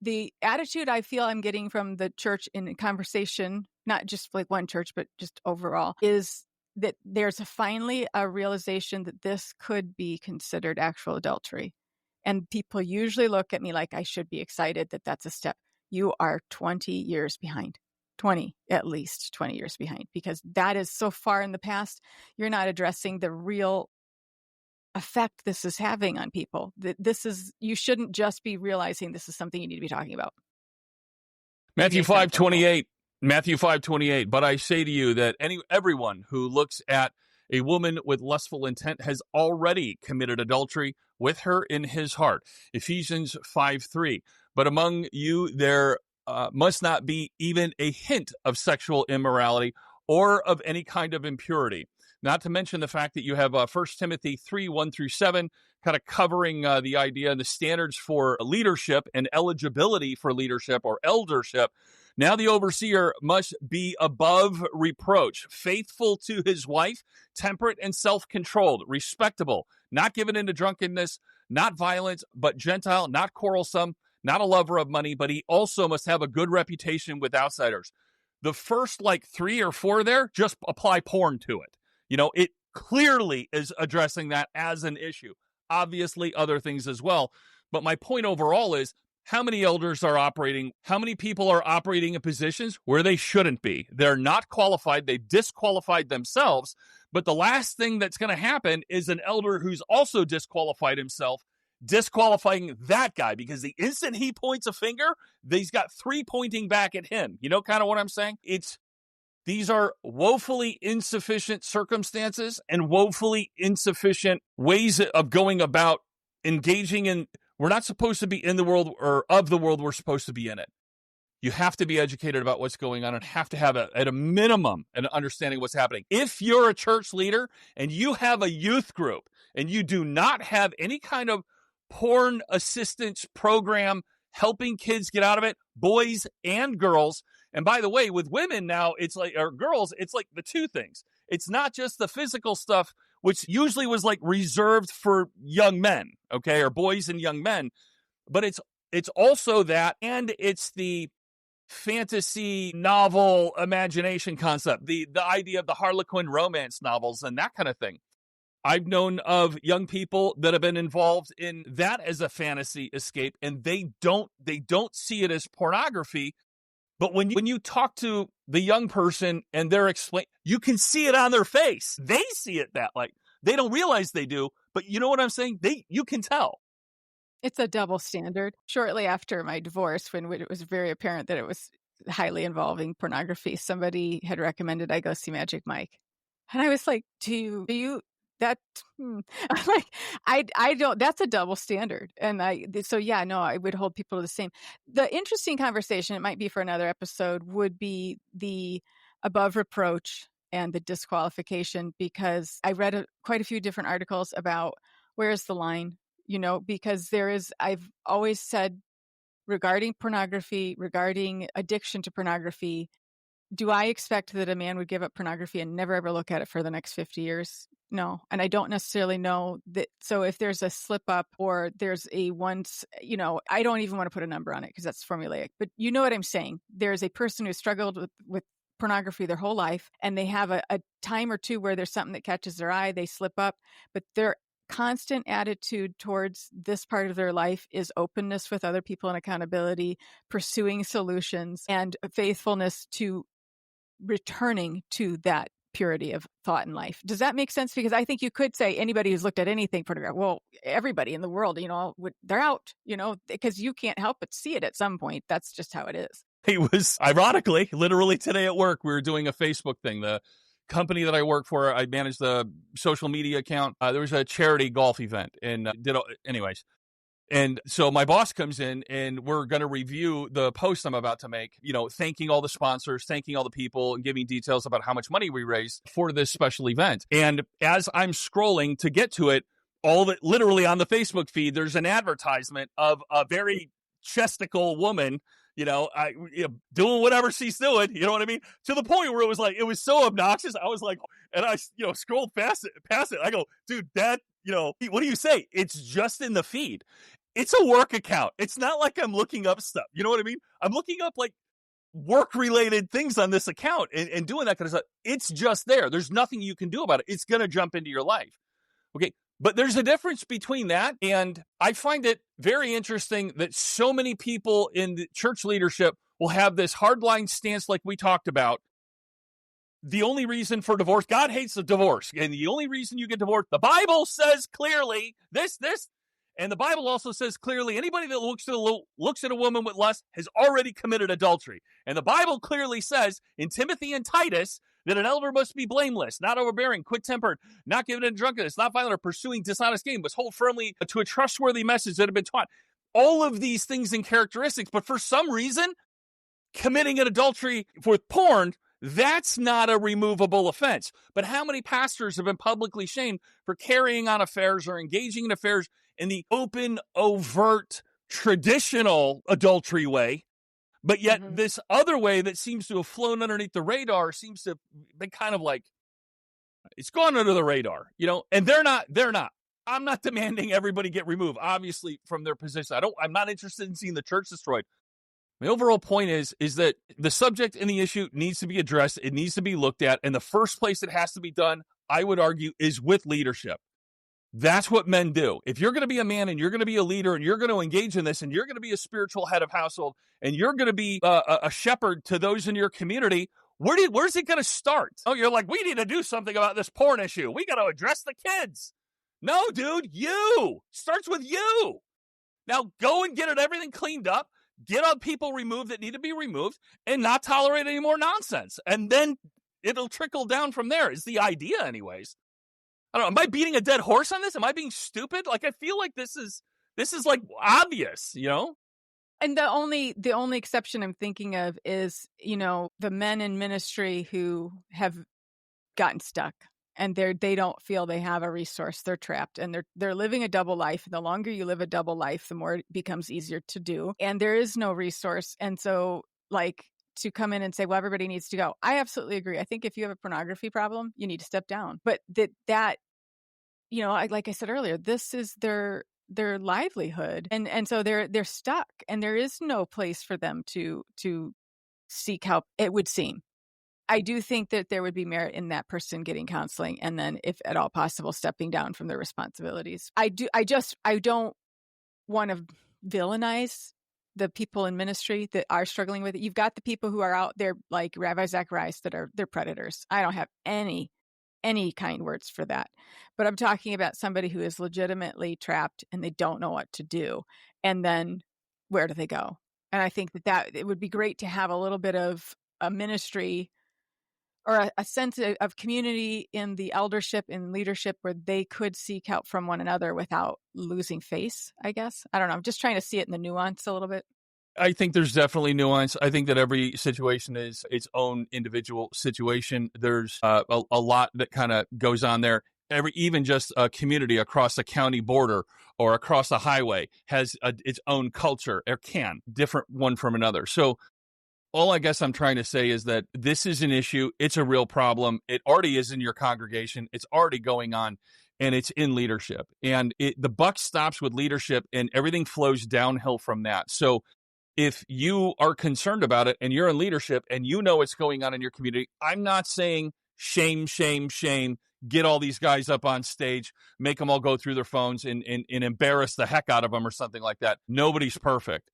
the attitude I feel I'm getting from the church in conversation, not just like one church, but just overall, is that there's finally a realization that this could be considered actual adultery. And people usually look at me like I should be excited that that's a step. You are 20 years behind. 20, at least 20 years behind, because that is so far in the past. You're not addressing the real effect this is having on people. You shouldn't just be realizing this is something you need to be talking about. Matthew 5:28. But I say to you that everyone who looks at a woman with lustful intent has already committed adultery with her in his heart. Ephesians 5:3. but among you there must not be even a hint of sexual immorality or of any kind of impurity. Not to mention the fact that you have 1 Timothy 3, 1 through 7, kind of covering the idea and the standards for leadership and eligibility for leadership or eldership. Now the overseer must be above reproach, faithful to his wife, temperate and self-controlled, respectable, not given into drunkenness, not violent, but gentle, not quarrelsome, not a lover of money, but he also must have a good reputation with outsiders. The first 3 or 4 there, just apply porn to it. It clearly is addressing that as an issue. Obviously, other things as well. But my point overall is, how many elders are operating? How many people are operating in positions where they shouldn't be? They're not qualified. They disqualified themselves. But the last thing that's going to happen is an elder who's also disqualified himself, disqualifying that guy, because the instant he points a finger, he's got 3 pointing back at him. You know kind of what I'm saying? These are woefully insufficient circumstances and woefully insufficient ways of going about engaging in. We're not supposed to be in the world or of the world. We're supposed to be in it. You have to be educated about what's going on and have to have, at a minimum, an understanding of what's happening. If you're a church leader and you have a youth group and you do not have any kind of porn assistance program helping kids get out of it, boys and girls. And by the way, with women now, or girls, it's like the two things. It's not just the physical stuff, which usually was reserved for young men, okay, or boys and young men. But it's also that, and it's the fantasy novel imagination concept, the idea of the Harlequin romance novels and that kind of thing. I've known of young people that have been involved in that as a fantasy escape, and they don't see it as pornography. But when you talk to the young person and they're you can see it on their face. They see it they don't realize they do, but you know what I'm saying? You can tell. It's a double standard. Shortly after my divorce, when it was very apparent that it was highly involving pornography, somebody had recommended I go see Magic Mike. And I was like, do you that I'm like, I don't, that's a double standard. And I would hold people to the same. The interesting conversation, it might be for another episode, would be the above reproach and the disqualification, because I read quite a few different articles about where's the line, because I've always said regarding pornography, regarding addiction to pornography, do I expect that a man would give up pornography and never ever look at it for the next 50 years? No. And I don't necessarily know that. So if there's a slip up or there's a once, I don't even want to put a number on it because that's formulaic, but you know what I'm saying? There's a person who struggled with pornography their whole life, and they have a time or two where there's something that catches their eye, they slip up, but their constant attitude towards this part of their life is openness with other people and accountability, pursuing solutions, and faithfulness to returning to that purity of thought in life. Does that make sense? Because I think you could say anybody who's looked at anything pornographic, well, everybody in the world, they're out, because you can't help but see it at some point. That's just how it is. It was, ironically, literally today at work, we were doing a Facebook thing. The company that I work for, I manage the social media account. There was a charity golf event and anyways. And so my boss comes in and we're going to review the post I'm about to make, thanking all the sponsors, thanking all the people, and giving details about how much money we raised for this special event. And as I'm scrolling to get to it, literally on the Facebook feed, there's an advertisement of a very chesticle woman, doing whatever she's doing, you know what I mean? To the point where it was so obnoxious. I was like, and I, scrolled past it. I go, dude, that, what do you say? It's just in the feed. It's a work account. It's not like I'm looking up stuff. You know what I mean? I'm looking up work-related things on this account and doing that kind of stuff. It's just there. There's nothing you can do about it. It's going to jump into your life. Okay. But there's a difference between that. And I find it very interesting that so many people in the church leadership will have this hardline stance like we talked about. The only reason for divorce, God hates the divorce. And the only reason you get divorced, the Bible says clearly this. And the Bible also says clearly anybody that looks at a woman with lust has already committed adultery. And the Bible clearly says in Timothy and Titus that an elder must be blameless, not overbearing, quick-tempered, not given in drunkenness, not violent or pursuing dishonest gain, must hold firmly to a trustworthy message that had been taught. all of these things and characteristics, but for some reason, committing an adultery with porn, that's not a removable offense. But how many pastors have been publicly shamed for carrying on affairs or engaging in affairs in the open, overt, traditional adultery way? But yet this other way that seems to have flown underneath the radar seems to have been kind of like, it's gone under the radar, and they're not. I'm not demanding everybody get removed, obviously, from their position. I'm not interested in seeing the church destroyed. My overall point is that the subject and the issue needs to be addressed. It needs to be looked at. And the first place it has to be done, I would argue, is with leadership. That's what men do. If you're going to be a man and you're going to be a leader and you're going to engage in this and you're going to be a spiritual head of household and you're going to be a shepherd to those in your community, where's it going to start? Oh, you're like, we need to do something about this porn issue. We got to address the kids. No, dude, starts with you. Now go and get everything cleaned up. Get all people removed that need to be removed and not tolerate any more nonsense. And then it'll trickle down from there is the idea anyways. I don't know. Am I beating a dead horse on this? Am I being stupid? Like, I feel like this is like obvious, And the only exception I'm thinking of is, the men in ministry who have gotten stuck and they don't feel they have a resource. They're trapped and they're living a double life. And the longer you live a double life, the more it becomes easier to do. And there is no resource. And so, like, to come in and say, well, everybody needs to go. I absolutely agree. I think if you have a pornography problem, you need to step down. But that like I said earlier, this is their livelihood. And so they're stuck and there is no place for them to seek help, it would seem. I do think that there would be merit in that person getting counseling and then, if at all possible, stepping down from their responsibilities. I don't want to villainize the people in ministry that are struggling with it. You've got the people who are out there like Rabbi Zacharias they're predators. I don't have any kind words for that. But I'm talking about somebody who is legitimately trapped and they don't know what to do. And then where do they go? And I think that it would be great to have a little bit of a ministry or a sense of community in the eldership and leadership where they could seek help from one another without losing face, I guess. I don't know. I'm just trying to see it in the nuance a little bit. I think there's definitely nuance. I think that every situation is its own individual situation. There's a lot that kind of goes on there. Even just a community across a county border or across a highway has its own culture, or different one from another. So all I guess I'm trying to say is that this is an issue. It's a real problem. It already is in your congregation. It's already going on, and it's in leadership. And the buck stops with leadership, and everything flows downhill from that. So if you are concerned about it and you're in leadership and you know what's going on in your community, I'm not saying shame, get all these guys up on stage, make them all go through their phones and embarrass the heck out of them or something like that. Nobody's perfect.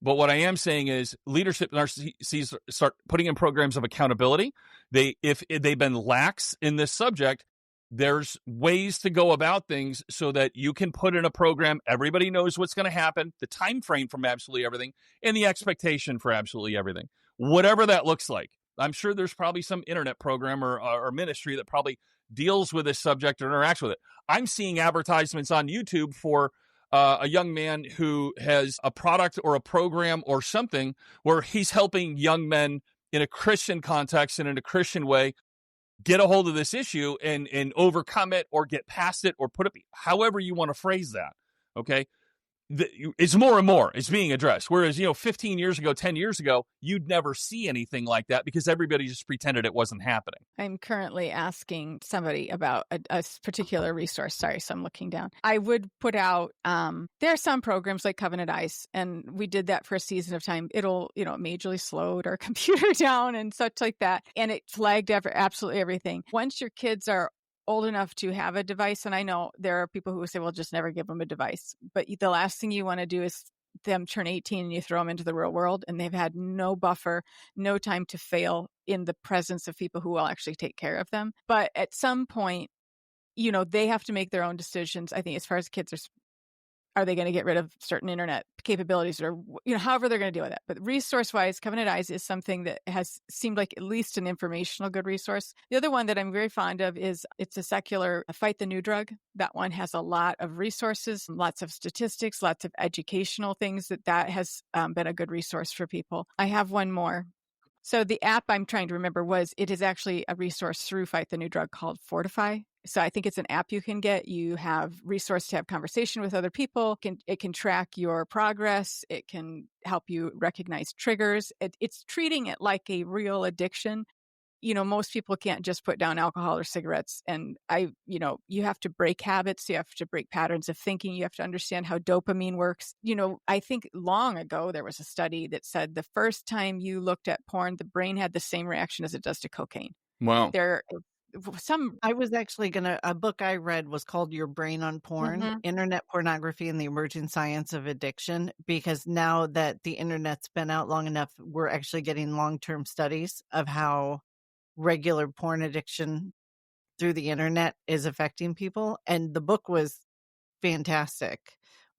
But what I am saying is leadership narcissists start putting in programs of accountability. If they've been lax in this subject, there's ways to go about things so that you can put in a program. Everybody knows what's going to happen, the time frame from absolutely everything, and the expectation for absolutely everything, whatever that looks like. I'm sure there's probably some internet program or ministry that probably deals with this subject or interacts with it. I'm seeing advertisements on YouTube for a young man who has a product or a program or something where he's helping young men in a Christian context and in a Christian way get a hold of this issue and overcome it or get past it or put it, however you want to phrase that. Okay. It's more and more it's being addressed. Whereas, 15 years ago, 10 years ago, you'd never see anything like that because everybody just pretended it wasn't happening. I'm currently asking somebody about a particular resource. Sorry, so I'm looking down. I would put out, there are some programs like Covenant Eyes, and we did that for a season of time. It'll, majorly slowed our computer down and such like that. And it flagged absolutely everything. Once your kids are old enough to have a device, and I know there are people who say, well, just never give them a device. But the last thing you want to do is them turn 18 and you throw them into the real world and they've had no buffer, no time to fail in the presence of people who will actually take care of them. But at some point, they have to make their own decisions. I think as far as kids are they going to get rid of certain internet capabilities or, however they're going to deal with that. But resource-wise, Covenant Eyes is something that has seemed like at least an informational good resource. The other one that I'm very fond of is it's a secular Fight the New Drug. That one has a lot of resources, lots of statistics, lots of educational things that has been a good resource for people. I have one more. So the app I'm trying to remember it is actually a resource through Fight the New Drug called Fortify. So I think it's an app you can get. You have resource to have conversation with other people. It can track your progress. It can help you recognize triggers. It's treating it like a real addiction. Most people can't just put down alcohol or cigarettes. And you have to break habits. You have to break patterns of thinking. You have to understand how dopamine works. I think long ago, there was a study that said the first time you looked at porn, the brain had the same reaction as it does to cocaine. Wow. I was actually a book I read was called Your Brain on Porn, Internet Pornography and the Emerging Science of Addiction, because now that the internet's been out long enough, we're actually getting long-term studies of how regular porn addiction through the internet is affecting people. And the book was fantastic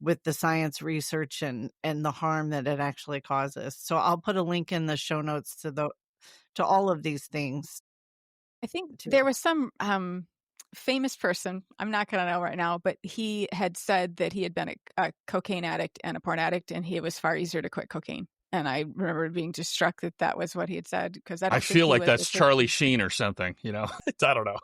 with the science research and the harm that it actually causes. So I'll put a link in the show notes to all of these things. I think there was some famous person, I'm not going to know right now, but he had said that he had been a cocaine addict and a porn addict, and it was far easier to quit cocaine. And I remember being just struck that was what he had said, because I feel like that's Charlie Sheen or something, I don't know.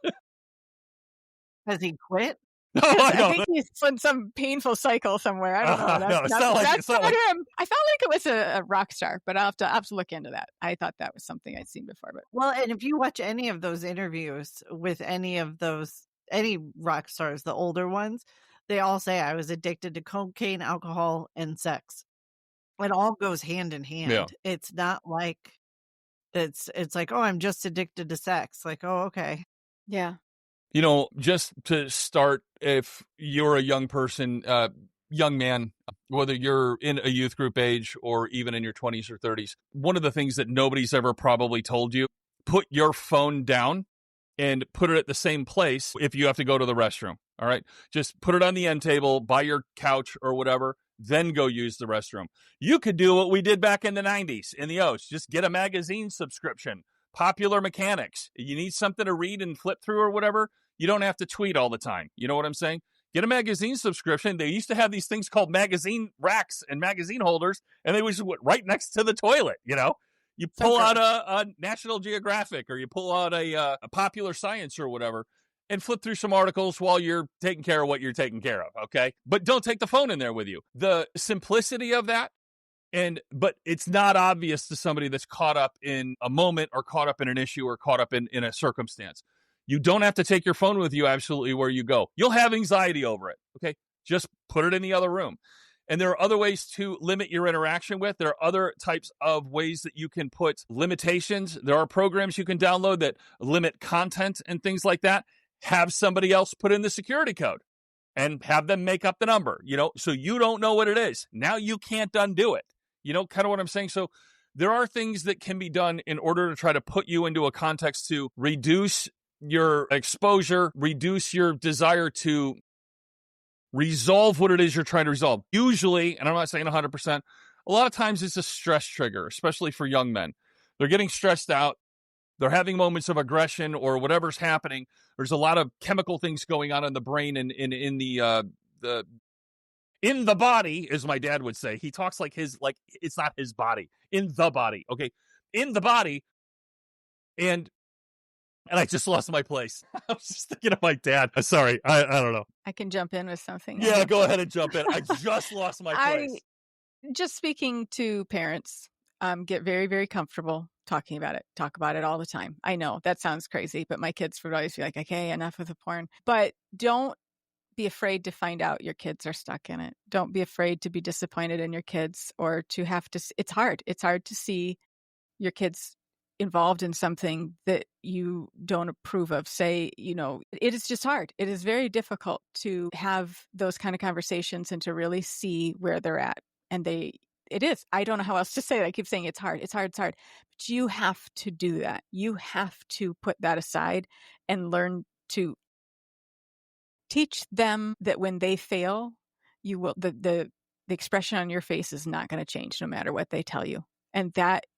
Has he quit? No, I think he's in some painful cycle somewhere. I don't know. That's not him. I felt like it was a rock star, but I'll have to look into that. I thought that was something I'd seen before. But well, and if you watch any of those interviews with any rock stars, the older ones, they all say I was addicted to cocaine, alcohol, and sex. It all goes hand in hand. Yeah. It's not like it's like, oh, I'm just addicted to sex. Like, oh, okay. Yeah. Just to start, if you're a young person, young man, whether you're in a youth group age or even in your 20s or 30s, one of the things that nobody's ever probably told you, put your phone down and put it at the same place if you have to go to the restroom. All right. Just put it on the end table by your couch or whatever, then go use the restroom. You could do what we did back in the 90s in the O's. Just get a magazine subscription. Popular Mechanics. You need something to read and flip through or whatever. You don't have to tweet all the time. You know what I'm saying? Get a magazine subscription. They used to have these things called magazine racks and magazine holders, and they was right next to the toilet. You pull out a National Geographic, or you pull out a Popular Science or whatever, and flip through some articles while you're taking care of what you're taking care of. Okay, but don't take the phone in there with you. The simplicity of that. But it's not obvious to somebody that's caught up in a moment or caught up in an issue or caught up in a circumstance. You don't have to take your phone with you absolutely where you go. You'll have anxiety over it. Okay. Just put it in the other room. And there are other ways to limit your interaction with. There are other types of ways that you can put limitations. There are programs you can download that limit content and things like that. Have somebody else put in the security code and have them make up the number, so you don't know what it is. Now you can't undo it. Kind of what I'm saying. So there are things that can be done in order to try to put you into a context to reduce your exposure, reduce your desire to resolve what it is you're trying to resolve. Usually, and I'm not saying 100%, a lot of times it's a stress trigger, especially for young men. They're getting stressed out. They're having moments of aggression or whatever's happening. There's a lot of chemical things going on in the brain and in the body, as my dad would say. He talks like it's not his body. In the body. Okay. In the body. And I just lost my place. I was just thinking of my dad. Sorry. I don't know. I can jump in with something. Yeah, go ahead and jump in. I just lost my place. Just speaking to parents, get very, very comfortable talking about it. Talk about it all the time. I know that sounds crazy, but my kids would always be like, okay, enough with the porn. But don't be afraid to find out your kids are stuck in it. Don't be afraid to be disappointed in your kids or to have to. It's hard. It's hard to see your kids involved in something that you don't approve of. It is just hard. It is very difficult to have those kind of conversations and to really see where they're at. And it is. I don't know how else to say it. I keep saying it's hard. It's hard. It's hard. But you have to do that. You have to put that aside and learn to teach them that when they fail, you will, the expression on your face is not going to change no matter what they tell you. And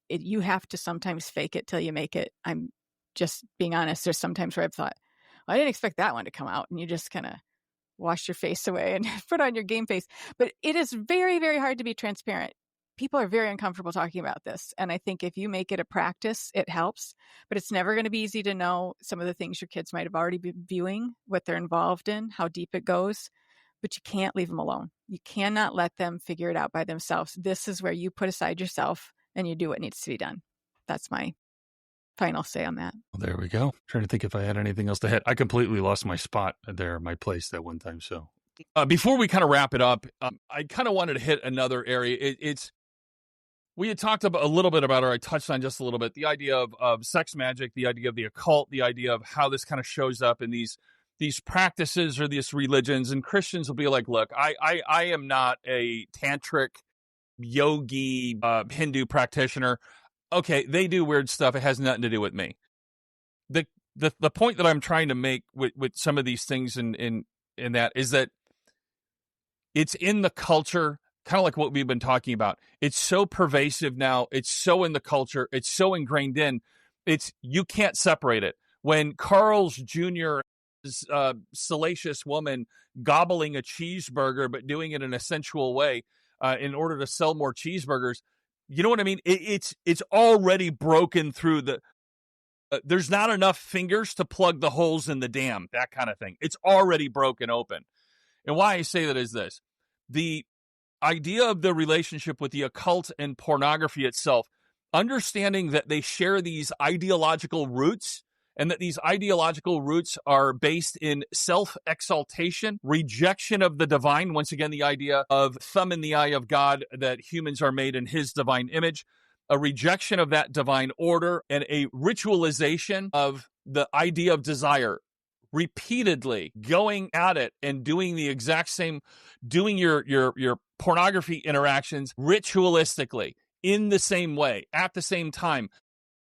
you have to sometimes fake it till you make it. I'm just being honest. There's sometimes where I've thought, well, I didn't expect that one to come out. And you just kind of wash your face away and put on your game face. But it is very, very hard to be transparent. People are very uncomfortable talking about this. And I think if you make it a practice, it helps. But it's never going to be easy to know some of the things your kids might have already been viewing, what they're involved in, how deep it goes. But you can't leave them alone. You cannot let them figure it out by themselves. This is where you put aside yourself and you do what needs to be done. That's my final say on that. Well, there we go. Trying to think if I had anything else to hit. I completely lost my spot there, my place that one time. So before we kind of wrap it up, I kind of wanted to hit another area. We had talked about a little bit about, or I touched on just a little bit, the idea of sex magic, the idea of the occult, the idea of how this kind of shows up in these practices or these religions. And Christians will be like, look, I am not a tantric yogi Hindu practitioner. Okay, they do weird stuff. It has nothing to do with me. The point that I'm trying to make with some of these things in that is that it's in the culture, kind of like what we've been talking about. It's so pervasive now. It's so in the culture. It's so ingrained in. You can't separate it. When Carl's Jr. is a salacious woman gobbling a cheeseburger, but doing it in a sensual way in order to sell more cheeseburgers, you know what I mean? It's already broken through the. There's not enough fingers to plug the holes in the dam, that kind of thing. It's already broken open. And why I say that is this. The idea of the relationship with the occult and pornography itself, understanding that they share these ideological roots and that these ideological roots are based in self-exaltation, rejection of the divine. Once again, the idea of thumb in the eye of God, that humans are made in his divine image, a rejection of that divine order, and a ritualization of the idea of desire, repeatedly going at it and doing the exact same, doing your pornography interactions ritualistically in the same way, at the same time,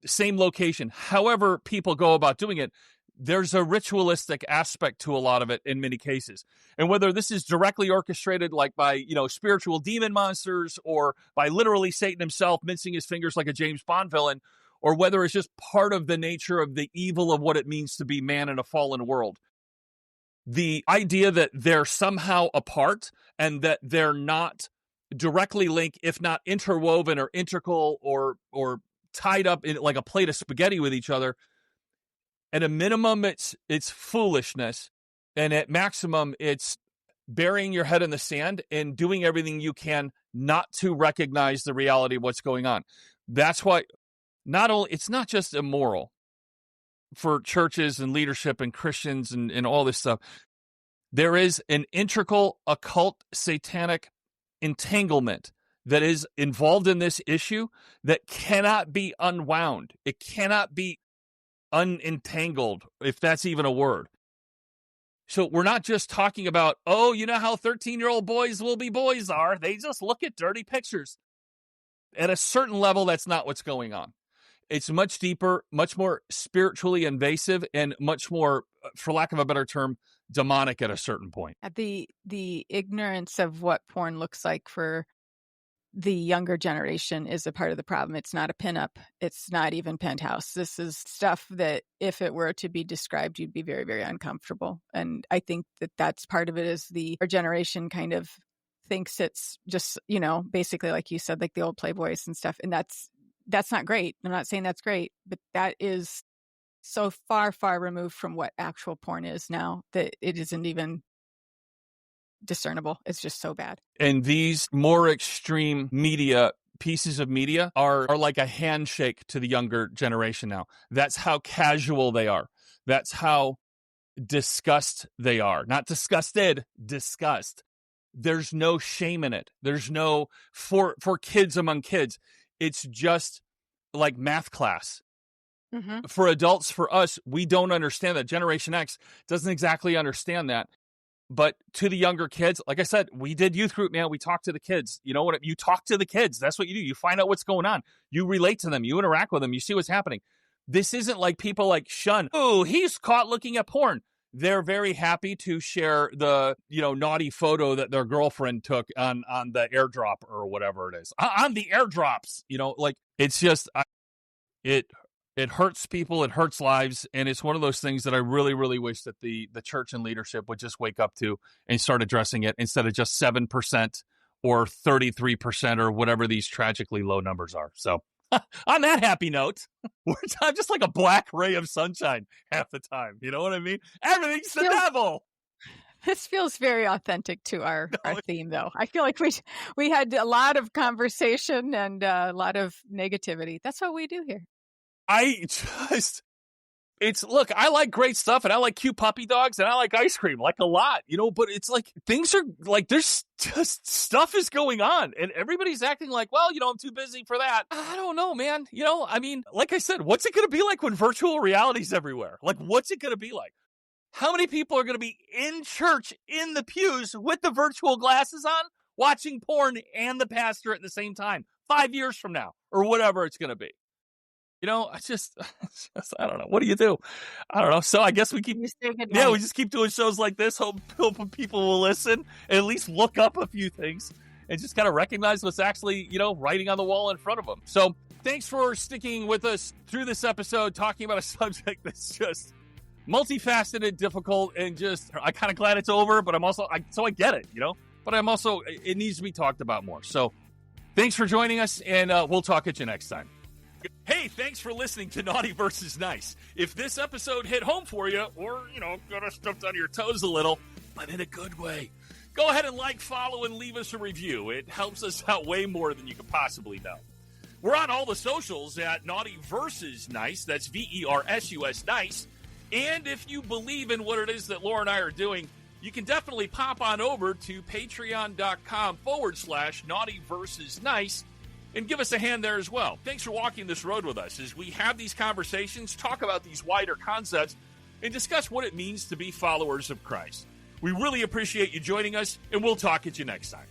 same location. However people go about doing it, there's a ritualistic aspect to a lot of it in many cases. And whether this is directly orchestrated like by, spiritual demon monsters, or by literally Satan himself mincing his fingers like a James Bond villain, or whether it's just part of the nature of the evil of what it means to be man in a fallen world. The idea that they're somehow apart and that they're not directly linked, if not interwoven or integral or tied up in like a plate of spaghetti with each other. At a minimum, it's foolishness. And at maximum, it's burying your head in the sand and doing everything you can not to recognize the reality of what's going on. That's why it's not just immoral for churches and leadership and Christians and all this stuff. There is an integral occult satanic entanglement that is involved in this issue that cannot be unwound. It cannot be unentangled, if that's even a word. So we're not just talking about, you know how 13-year-old boys will be boys are. They just look at dirty pictures. At a certain level, that's not what's going on. It's much deeper, much more spiritually invasive, and much more, for lack of a better term, demonic at a certain point. The ignorance of what porn looks like for the younger generation is a part of the problem. It's not a pinup. It's not even Penthouse. This is stuff that if it were to be described, you'd be very, very uncomfortable. And I think that that's part of it, is our generation kind of thinks it's just, basically like you said, like the old Playboys and stuff. And that's not great. I'm not saying that's great, but that is so far, far removed from what actual porn is now that it isn't even discernible. It's just so bad. And these more extreme pieces of media are like a handshake to the younger generation now. That's how casual they are. That's how disgust they are. Not disgusted, disgust. There's no shame in it. There's no, for kids among kids, it's just like math class. Mm-hmm. For adults, for us, we don't understand that. Generation X doesn't exactly understand that. But to the younger kids, like I said, we did youth group, man. We talked to the kids. You know what? You talk to the kids. That's what you do. You find out what's going on. You relate to them. You interact with them. You see what's happening. This isn't like people like shun. Oh, he's caught looking at porn. they're very happy to share the, naughty photo that their girlfriend took on the airdrop or whatever it is. On the airdrops, it's just, it hurts people, it hurts lives, and it's one of those things that I really, really wish that the church and leadership would just wake up to and start addressing it instead of just 7% or 33% or whatever these tragically low numbers are. So on that happy note, I'm just like a black ray of sunshine half the time. You know what I mean? Everything's the devil. This feels very authentic to our theme, though. I feel like we had a lot of conversation and a lot of negativity. That's what we do here. Look, I like great stuff and I like cute puppy dogs and I like ice cream, like a lot, but it's like things are like there's just stuff is going on and everybody's acting like, well, I'm too busy for that. I don't know, man. Like I said, what's it going to be like when virtual reality's everywhere? Like, what's it going to be like? How many people are going to be in church in the pews with the virtual glasses on, watching porn and the pastor at the same time 5 years from now or whatever it's going to be? I just, I don't know. What do you do? I don't know. So I guess we just keep doing shows like this. Hope people will listen and at least look up a few things and just kind of recognize what's actually, writing on the wall in front of them. So thanks for sticking with us through this episode, talking about a subject that's just multifaceted, difficult, and just, I'm kind of glad it's over, but I get it, but it needs to be talked about more. So thanks for joining us and we'll talk at you next time. Hey, thanks for listening to Naughty versus Nice. If this episode hit home for you or, got us stepped on your toes a little, but in a good way, go ahead and follow, and leave us a review. It helps us out way more than you could possibly know. We're on all the socials at Naughty versus Nice. That's VERSUS Nice. And if you believe in what it is that Laura and I are doing, you can definitely pop on over to patreon.com/Naughty versus Nice. And give us a hand there as well. Thanks for walking this road with us as we have these conversations, talk about these wider concepts, and discuss what it means to be followers of Christ. We really appreciate you joining us, and we'll talk at you next time.